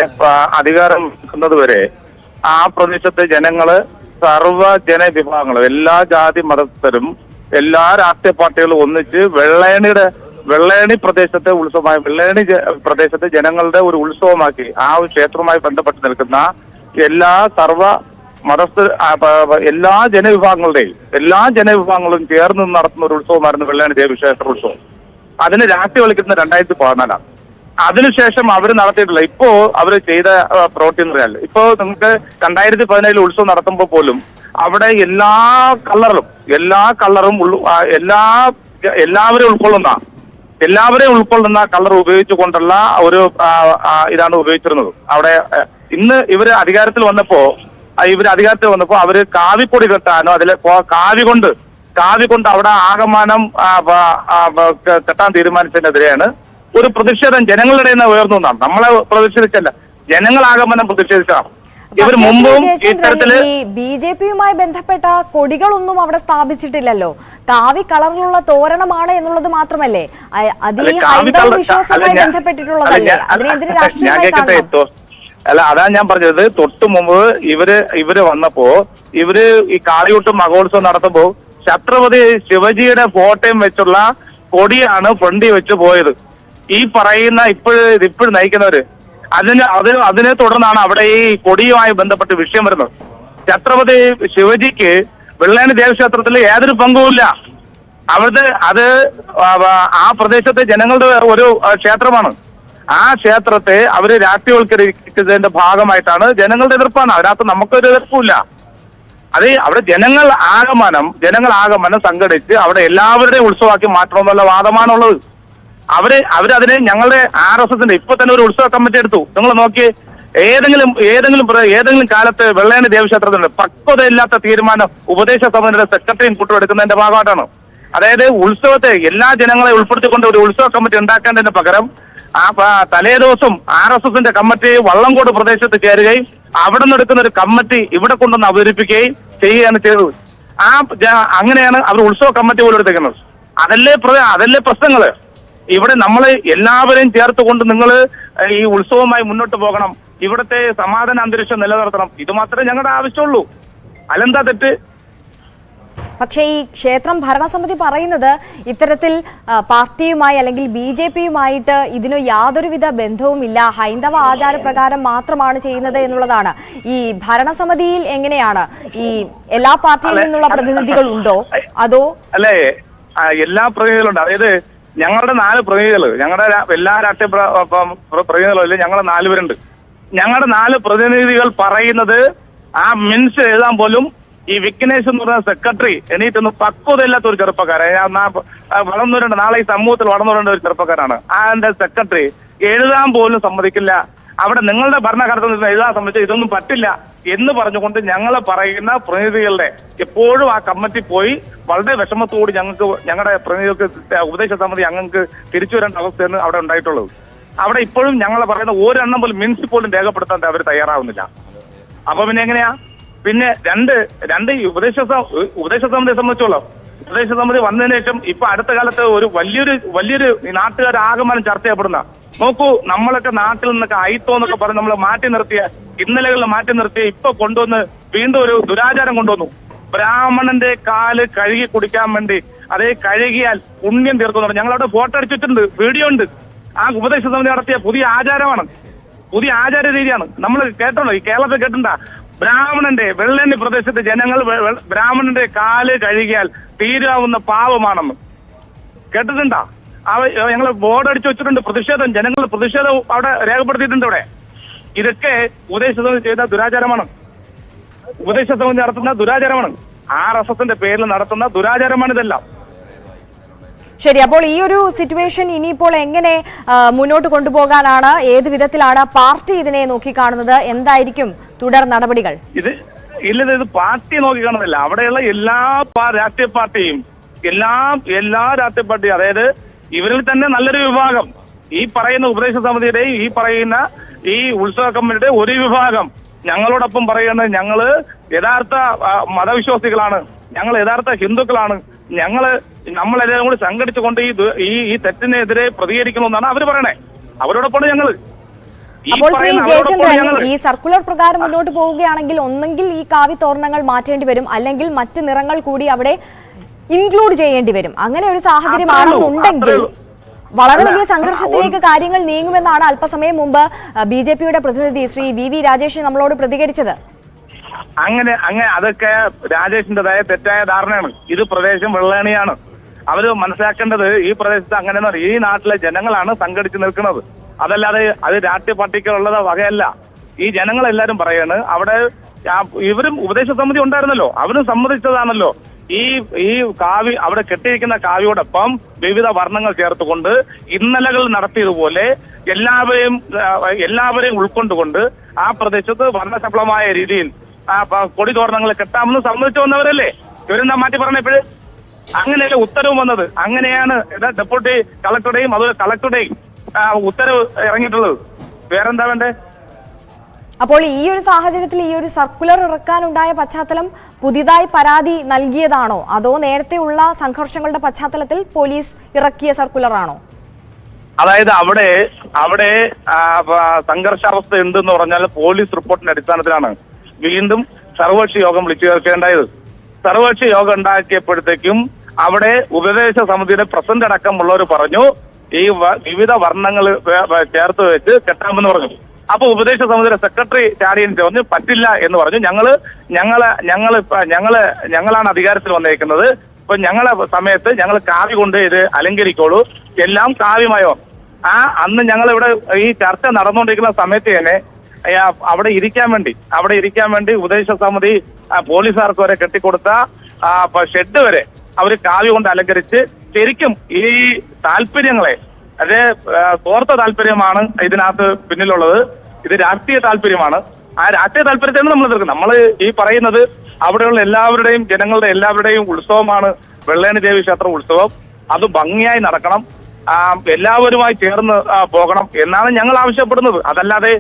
അധികാരം നിൽക്കുന്നത് വരെ ആ പ്രദേശത്തെ ജനങ്ങള് സർവ്വ ജനവിഭാഗങ്ങളും എല്ലാ ജാതി മതസ്ഥരും എല്ലാ രാഷ്ട്രീയ പാർട്ടികളും ഒന്നിച്ച് വെള്ളയണി പ്രദേശത്തെ ഉത്സവമായി വെള്ളയണി പ്രദേശത്തെ ജനങ്ങളുടെ ഒരു ഉത്സവമാക്കി ആ ക്ഷേത്രവുമായി ബന്ധപ്പെട്ട് നിൽക്കുന്ന എല്ലാ സർവ്വ മതസ്ഥ എല്ലാ ജനവിഭാഗങ്ങളും ചേർന്ന് നടത്തുന്ന ഒരു ഉത്സവമായിരുന്നു വെള്ളയണി ദേവീക്ഷേത്ര ഉത്സവം. അതിന് രാഷ്ട്രീയവൽക്കരിക്കുന്ന 2014. അതിനുശേഷം അവർ നടത്തിയിട്ടില്ല. ഇപ്പോ അവർ ചെയ്ത പ്രവൃത്തി എന്ന് പറയാൻ ഇപ്പോ നിങ്ങൾക്ക് 2017 ഉത്സവം നടത്തുമ്പോൾ പോലും അവിടെ എല്ലാ കളറും എല്ലാവരെയും ഉൾക്കൊള്ളുന്ന കളർ ഉപയോഗിച്ചുകൊണ്ടുള്ള ഒരു ഇതാണ് ഉപയോഗിച്ചിരുന്നത്. അവിടെ ഇന്ന് ഇവര് അധികാരത്തിൽ വന്നപ്പോ അവര് കാവിപ്പൊടി കെട്ടാനോ അതിലെ കാവി കൊണ്ട് അവിടെ ആകമാനം കെട്ടാൻ തീരുമാനിച്ചതിനെതിരെയാണ് ഒരു പ്രതിഷേധം ജനങ്ങളുടെ ഉയർന്നു എന്നാണ്. നമ്മളെ പ്രതിഷേധിച്ചല്ല, ജനങ്ങളാകമാനം പ്രതിഷേധിച്ചതാണ്. ഇവർ മുമ്പും ഇത്തരത്തില് BJPയുമായി ബന്ധപ്പെട്ട കൊടികളൊന്നും അവിടെ സ്ഥാപിച്ചിട്ടില്ലല്ലോ. കാവി കളറിലുള്ള തോരണമാണ് എന്നുള്ളത് മാത്രമല്ലേ അത് ഈ ഹൈന്ദവ വിശ്വാസവുമായി ബന്ധപ്പെട്ടിട്ടുള്ളതല്ലേ? അതിനെതിരെ രാഷ്ട്രീയമായി കാണണം. അല്ല, അതാ ഞാൻ പറഞ്ഞത്. തൊട്ടു മുമ്പ് ഇവര് വന്നപ്പോ ഇവര് ഈ കാളിയൂട്ട് മഹോത്സവം നടത്തുമ്പോ ഛത്രപതി ശിവജിയുടെ ഫോട്ടോയും വെച്ചുള്ള കൊടിയാണ് ഫ്രണ്ടി വെച്ച് പോയത്. ഈ പറയുന്ന ഇപ്പോഴും നയിക്കുന്നവര് അതിനെ തുടർന്നാണ് അവിടെ ഈ കൊടിയുമായി ബന്ധപ്പെട്ട് വിഷയം വരുന്നത്. ഛത്രപതി ശിവജിക്ക് വെള്ളയണി ദേവക്ഷേത്രത്തിൽ യാതൊരു പങ്കുമില്ല. അത് ആ പ്രദേശത്തെ ജനങ്ങളുടെ ഒരു ക്ഷേത്രമാണ്. ആ ക്ഷേത്രത്തെ അവര് രാഷ്ട്രീയവൽക്കരിക്കുന്നതിന്റെ ഭാഗമായിട്ടാണ് ജനങ്ങളുടെ എതിർപ്പാണ്. അതിനകത്ത് നമുക്കൊരു എതിർപ്പില്ല. അവിടെ ജനങ്ങൾ ആകമാനം സംഘടിച്ച് അവിടെ എല്ലാവരുടെയും ഉത്സവമാക്കി മാറ്റണമെന്നുള്ള വാദമാണുള്ളത്. അവരതിനെ ഞങ്ങളുടെ RSSന്റെ ഇപ്പൊ തന്നെ ഒരു ഉത്സവ കമ്മിറ്റി എടുത്തു. നിങ്ങൾ നോക്കി, ഏതെങ്കിലും കാലത്ത് വെള്ളയണി ദേവക്ഷേത്രത്തിന്റെ പക്വതയില്ലാത്ത തീരുമാനം ഉപദേശ സമിതിയുടെ സെക്രട്ടറിയും കൂട്ടുമെടുക്കുന്നതിന്റെ ഭാഗമായിട്ടാണ്. അതായത് ഉത്സവത്തെ എല്ലാ ജനങ്ങളെ ഉൾപ്പെടുത്തിക്കൊണ്ട് ഒരു ഉത്സവ കമ്മിറ്റി ഉണ്ടാക്കേണ്ടതിന് പകരം തലേദിവസം RSSന്റെ കമ്മിറ്റി വള്ളംകോട് പ്രദേശത്ത് ചേരുകയും അവിടെ നിന്ന് എടുക്കുന്ന ഒരു കമ്മിറ്റി ഇവിടെ കൊണ്ടുവന്ന് അവതരിപ്പിക്കുകയും ചെയ്യുകയാണ് ചെയ്തത്. അങ്ങനെയാണ് അവർ ഉത്സവ കമ്മിറ്റി പോലും എടുത്തേക്കുന്നത്. അതല്ലേ പ്രശ്നങ്ങള്. ഇവിടെ നമ്മൾ എല്ലാവരെയും ചേർത്തുകൊണ്ട് നിങ്ങൾ ഈ ഉത്സവവുമായി മുന്നോട്ട് പോകണം, ഇവിടുത്തെ സമാധാന അന്തരീക്ഷം നിലനിർത്തണം. ഇത് മാത്രമേ ഞങ്ങളുടെ ആവശ്യമുള്ളൂ. അല്ലെന്താ തെറ്റ്? പക്ഷേ ഈ ക്ഷേത്രം ഭരണസമിതി പറയുന്നത് ഇത്തരത്തിൽ പാർട്ടിയുമായി അല്ലെങ്കിൽ BJPയുമായിട്ട് ഇതിന് യാതൊരുവിധ ബന്ധവുമില്ല, ഹൈന്ദവ ആചാരപ്രകാരം മാത്രമാണ് ചെയ്യുന്നത് എന്നുള്ളതാണ്. ഈ ഭരണസമിതിയിൽ എങ്ങനെയാണ് ഈ എല്ലാ പാർട്ടിയിൽ നിന്നുള്ള പ്രതിനിധികൾ ഉണ്ടോ അതോ? അല്ലേ, എല്ലാ പ്രതിനിധികളുണ്ട്. അതായത് ഞങ്ങളുടെ 4 പ്രതിനിധികൾ, ഞങ്ങളുടെ എല്ലാ രാഷ്ട്രീയ പ്രതിനിധികളും ഇല്ല, ഞങ്ങൾ 4 പേരുണ്ട്. ഞങ്ങളുടെ 4 പ്രതിനിധികൾ പറയുന്നത് ആ മിൻസ് എഴുതാൻ പോലും ഈ വിഘ്നേഷ് എന്ന് പറയുന്ന സെക്രട്ടറി എണീറ്റൊന്നും പക്വതയില്ലാത്ത ഒരു ചെറുപ്പക്കാരൻ, വളർന്നുവരേണ്ട നാളെ ഈ സമൂഹത്തിൽ വളർന്നുവരേണ്ട ഒരു ചെറുപ്പക്കാരാണ്. എന്റെ സെക്രട്ടറി എഴുതാൻ പോലും സമ്മതിക്കില്ല. അവിടെ നിങ്ങളുടെ ഭരണഘടന എഴുതാൻ സമ്മതിച്ചാൽ ഇതൊന്നും പറ്റില്ല എന്ന് പറഞ്ഞുകൊണ്ട് ഞങ്ങളെ പറയുന്ന പ്രതിനിധികളുടെ എപ്പോഴും ആ കമ്മിറ്റി പോയി വളരെ വിഷമത്തോട് ഞങ്ങളുടെ പ്രതിനിധികൾക്ക് ഉപദേശ സമിതി ഞങ്ങൾക്ക് തിരിച്ചു വരേണ്ട അവസ്ഥയാണ് അവിടെ ഉണ്ടായിട്ടുള്ളത്. അവിടെ ഇപ്പോഴും ഞങ്ങളെ പറയുന്ന ഒരെണ്ണം പോലും മിൻസ് പോലും രേഖപ്പെടുത്താൻ അവർ തയ്യാറാവുന്നില്ല. അപ്പൊ പിന്നെ എങ്ങനെയാ? പിന്നെ രണ്ട് ഉപദേശ സമിതിയെ സംബന്ധിച്ചോളാം. ഉപദേശ സമിതി വന്നതിന് ശേഷം ഇപ്പൊ അടുത്ത കാലത്ത് ഒരു വലിയൊരു നാട്ടുകാർ ആകമാനം ചർച്ച ചെയ്യപ്പെടുന്ന നോക്കൂ, നമ്മളൊക്കെ നാട്ടിൽ നിന്നൊക്കെ അയിത്തോ എന്നൊക്കെ പറഞ്ഞ് നമ്മൾ മാറ്റി നിർത്തിയ ഇന്നലകളിൽ മാറ്റി നിർത്തിയ ഇപ്പൊ കൊണ്ടുവന്ന് വീണ്ടും ഒരു ദുരാചാരം കൊണ്ടുവന്നു. ബ്രാഹ്മണന്റെ കാല് കഴുകി കുടിക്കാൻ വേണ്ടി അതേ കഴുകിയാൽ പുണ്യം തീർക്കുന്നു. ഞങ്ങളവിടെ ഫോട്ടോ അടിച്ചിട്ടുണ്ട്, വീഡിയോ ഉണ്ട്. ആ ഉപദേശ സമിതി നടത്തിയ പുതിയ ആചാരമാണ്, പുതിയ ആചാര രീതിയാണ്. നമ്മൾ കേട്ടോളൂ, ഈ കേരളത്തിൽ കേട്ടിട്ടുണ്ടാ, ബ്രാഹ്മണന്റെ വെള്ളേന്നി പ്രദേശത്തെ ജനങ്ങൾ ബ്രാഹ്മണന്റെ കാല് കഴുകിയാൽ തീരാവുന്ന പാവമാണെന്ന് കേട്ടിട്ടുണ്ടാ? ഞങ്ങൾ ബോർഡ് അടിച്ചു വെച്ചിട്ടുണ്ട്. പ്രതിഷേധം, ജനങ്ങളുടെ പ്രതിഷേധം അവിടെ രേഖപ്പെടുത്തിയിട്ടുണ്ട്. ഇവിടെ ഇതൊക്കെ ഉപദേശ സമിതി ചെയ്ത ദുരാചാരമാണ്, ഉപദേശ സമിതി നടത്തുന്ന ദുരാചാരമാണ്, RSSന്റെ പേരിൽ നടത്തുന്ന ദുരാചാരമാണ് ഇതെല്ലാം. ശരി, അപ്പോൾ ഈ ഒരു സിറ്റുവേഷൻ ഇനിയിപ്പോൾ എങ്ങനെ മുന്നോട്ട് കൊണ്ടുപോകാനാണ്, ഏത് വിധത്തിലാണ് പാർട്ടി ഇതിനെ നോക്കിക്കാണുന്നത്, എന്തായിരിക്കും തുടർ നടപടികൾ? ഇത് പാർട്ടി നോക്കിക്കാണുന്നില്ല, അവിടെയുള്ള എല്ലാ രാഷ്ട്രീയ പാർട്ടിയും എല്ലാ രാഷ്ട്രീയ പാർട്ടിയും, അതായത് ഇവരിൽ തന്നെ നല്ലൊരു വിഭാഗം, ഈ പറയുന്ന ഉപദേശ സമിതിയുടെയും ഈ പറയുന്ന ഈ ഉത്സവ കമ്മിറ്റിയുടെ ഒരു വിഭാഗം ഞങ്ങളോടൊപ്പം പറയുന്നത് ഞങ്ങള് യഥാർത്ഥ മതവിശ്വാസികളാണ്, ഞങ്ങൾ യഥാർത്ഥ ഹിന്ദുക്കളാണ്, നമ്മളെല്ലാം കൂടി സംഘടിച്ചുകൊണ്ട് ഈ തെറ്റിനെതിരെ പ്രതികരിക്കണമെന്നാണ് അവർ പറയണേ. അവരോടൊപ്പമാണ് ഞങ്ങള്. അപ്പോൾ ശ്രീ ജയചന്ദ്രൻ, ഈ സർക്കുലർ പ്രകാരം മുന്നോട്ട് പോവുകയാണെങ്കിൽ ഒന്നെങ്കിൽ ഈ കാവി തോരണങ്ങൾ മാറ്റേണ്ടി വരും, അല്ലെങ്കിൽ മറ്റ് നിറങ്ങൾ കൂടി അവിടെ ഇൻക്ലൂഡ് ചെയ്യേണ്ടി വരും. അങ്ങനെ ഒരു സാഹചര്യമാണെന്നുണ്ടെങ്കിൽ വളരെ വലിയ സംഘർഷത്തിലേക്ക് കാര്യങ്ങൾ നീങ്ങുമെന്നാണ് അല്പസമയം മുമ്പ് BJPയുടെ പ്രതിനിധി ശ്രീ VV രാജേഷ് നമ്മളോട് പ്രതികരിച്ചത്. അങ്ങനെ അതൊക്കെ രാജേഷിന്റേതായ തെറ്റായ ധാരണയാണ്. ഇത് പ്രദേശം വെള്ളേണിയാണ്. അവര് മനസ്സിലാക്കേണ്ടത് ഈ പ്രദേശത്ത് അങ്ങനെ ഈ നാട്ടിലെ ജനങ്ങളാണ് സംഘടിച്ച് നിൽക്കുന്നത്, അതല്ലാതെ അത് രാഷ്ട്രീയ പാർട്ടിക്കുള്ളത് വകയല്ല. ഈ ജനങ്ങളെല്ലാരും പറയാണ്, അവിടെ ഇവരും ഉപദേശ സമിതി ഉണ്ടായിരുന്നല്ലോ, അവരും സമ്മതിച്ചതാണല്ലോ ഈ കാവി അവിടെ കെട്ടിയിരിക്കുന്ന കാവിയോടൊപ്പം വിവിധ വർണ്ണങ്ങൾ ചേർത്തുകൊണ്ട് ഇന്നലകൾ നടത്തിയതുപോലെ എല്ലാവരെയും ഉൾക്കൊണ്ടുകൊണ്ട് ആ പ്രദേശത്ത് വർണ്ണശബളമായ രീതിയിൽ കൊടി തോരണങ്ങൾ കെട്ടാമെന്ന് സമ്മതിച്ചു വന്നവരല്ലേ? ഇവരെന്താ മാറ്റി പറഞ്ഞപ്പോഴ്? അങ്ങനെയല്ലേ ഉത്തരവ് വന്നത്. അങ്ങനെയാണ് ഡെപ്യൂട്ടി കളക്ടറുടെയും അതുപോലെ കളക്ടറുടെയും ഉത്തരവ് ഇറങ്ങിയിട്ടുള്ളത്. വേറെന്താ വേണ്ടേ? അപ്പോൾ ഈ ഒരു സാഹചര്യത്തിൽ ഈ ഒരു സർക്കുലർ ഇറക്കാനുണ്ടായ പശ്ചാത്തലം പുതിയതായി പരാതി നൽകിയതാണോ, അതോ നേരത്തെയുള്ള സംഘർഷങ്ങളുടെ പശ്ചാത്തലത്തിൽ പോലീസ് ഇറക്കിയ സർക്കുലർ ആണോ? അതായത് അവിടെ സംഘർഷാവസ്ഥ ഉണ്ടെന്ന് പറഞ്ഞാൽ പോലീസ് റിപ്പോർട്ടിന്റെ അടിസ്ഥാനത്തിലാണ് വീണ്ടും സർവകക്ഷി യോഗം വിളിച്ചു ചേർക്കേണ്ടത്. സർവകക്ഷി യോഗം ഉണ്ടാക്കിയപ്പോഴത്തേക്കും അവിടെ ഉപദേശ സമിതിയുടെ പ്രസിഡന്റ് അടക്കമുള്ളവർ പറഞ്ഞു ഈ വിവിധ വർണ്ണങ്ങൾ ചേർത്ത് വെച്ച് കെട്ടാമെന്ന് പറഞ്ഞു. അപ്പൊ ഉപദേശ സമിതിയുടെ സെക്രട്ടറി ചാടിയൻ പറഞ്ഞു പറ്റില്ല എന്ന് പറഞ്ഞു. ഞങ്ങളാണ് അധികാരത്തിൽ വന്നേക്കുന്നത്, ഇപ്പൊ ഞങ്ങളെ സമയത്ത് ഞങ്ങൾ കാവി കൊണ്ട് ഇത് അലങ്കരിക്കോളൂ, എല്ലാം കാവ്യമയോ. അന്ന് ഞങ്ങൾ ഇവിടെ ഈ ചർച്ച നടന്നുകൊണ്ടിരിക്കുന്ന സമയത്ത് തന്നെ അവിടെ ഇരിക്കാൻ വേണ്ടി ഉപദേശ സമിതി പോലീസുകാർക്ക് വരെ കെട്ടിക്കൊടുത്ത ഷെഡ് വരെ അവര് കാവ്യ കൊണ്ട് അലങ്കരിച്ച് ശരിക്കും ഈ താല്പര്യങ്ങളെ, അതേ സ്വാർത്ഥ താല്പര്യമാണ് ഇതിനകത്ത് പിന്നിലുള്ളത്. ഇത് രാഷ്ട്രീയ താല്പര്യമാണ്. ആ രാഷ്ട്രീയ താല്പര്യത്തെയാണ് നമ്മൾ എതിർക്കുന്നത്. നമ്മൾ ഈ പറയുന്നത് അവിടെയുള്ള ജനങ്ങളുടെ എല്ലാവരുടെയും ഉത്സവമാണ് വെള്ളേണി ദേവി ക്ഷേത്ര ഉത്സവം. അത് ഭംഗിയായി നടക്കണം, എല്ലാവരുമായി ചേർന്ന് പോകണം എന്നാണ് ഞങ്ങൾ ആവശ്യപ്പെടുന്നത്. അതല്ലാതെ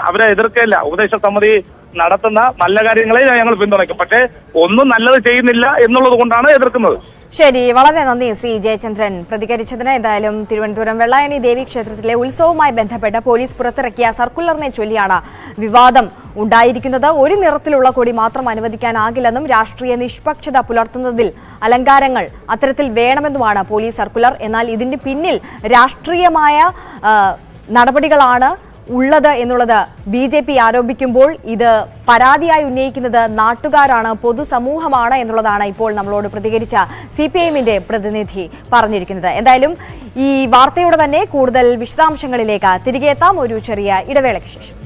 അവരെ എതിർക്കല്ല. ഉപദേശ സമിതി നടത്തുന്ന നല്ല കാര്യങ്ങളെ ഞങ്ങൾ പിന്തുണയ്ക്കും, പക്ഷേ ഒന്നും നല്ലത് ചെയ്യുന്നില്ല എന്നുള്ളത് കൊണ്ടാണ് എതിർക്കുന്നത്. ശരി, വളരെ നന്ദി ശ്രീ ജയചന്ദ്രൻ പ്രതികരിച്ചതിന്. എന്തായാലും തിരുവനന്തപുരം വെള്ളായണി ദേവി ക്ഷേത്രത്തിലെ ഉത്സവവുമായി ബന്ധപ്പെട്ട് പോലീസ് പുറത്തിറക്കിയ സർക്കുലറിനെ ചൊല്ലിയാണ് വിവാദം ഉണ്ടായിരിക്കുന്നത്. ഒരു നിറത്തിലുള്ള കൊടി മാത്രം അനുവദിക്കാനാകില്ലെന്നും രാഷ്ട്രീയ നിഷ്പക്ഷത പുലർത്തുന്നതിൽ അലങ്കാരങ്ങൾ അത്തരത്തിൽ വേണമെന്നുമാണ് പോലീസ് സർക്കുലർ. എന്നാൽ ഇതിന്റെ പിന്നിൽ രാഷ്ട്രീയമായ നടപടികളാണ് ഉള്ളത് എന്നുള്ളത് BJP ആരോപിക്കുമ്പോൾ ഇത് പരാതിയായി ഉന്നയിക്കുന്നത് നാട്ടുകാരാണ്, പൊതുസമൂഹമാണ് എന്നുള്ളതാണ് ഇപ്പോൾ നമ്മളോട് പ്രതികരിച്ച CPIMന്റെ പ്രതിനിധി പറഞ്ഞിരിക്കുന്നത്. എന്തായാലും ഈ വാർത്തയോടെ തന്നെ കൂടുതൽ വിശദാംശങ്ങളിലേക്ക് തിരികെ എത്താം ഒരു ചെറിയ ഇടവേളയ്ക്ക് ശേഷം.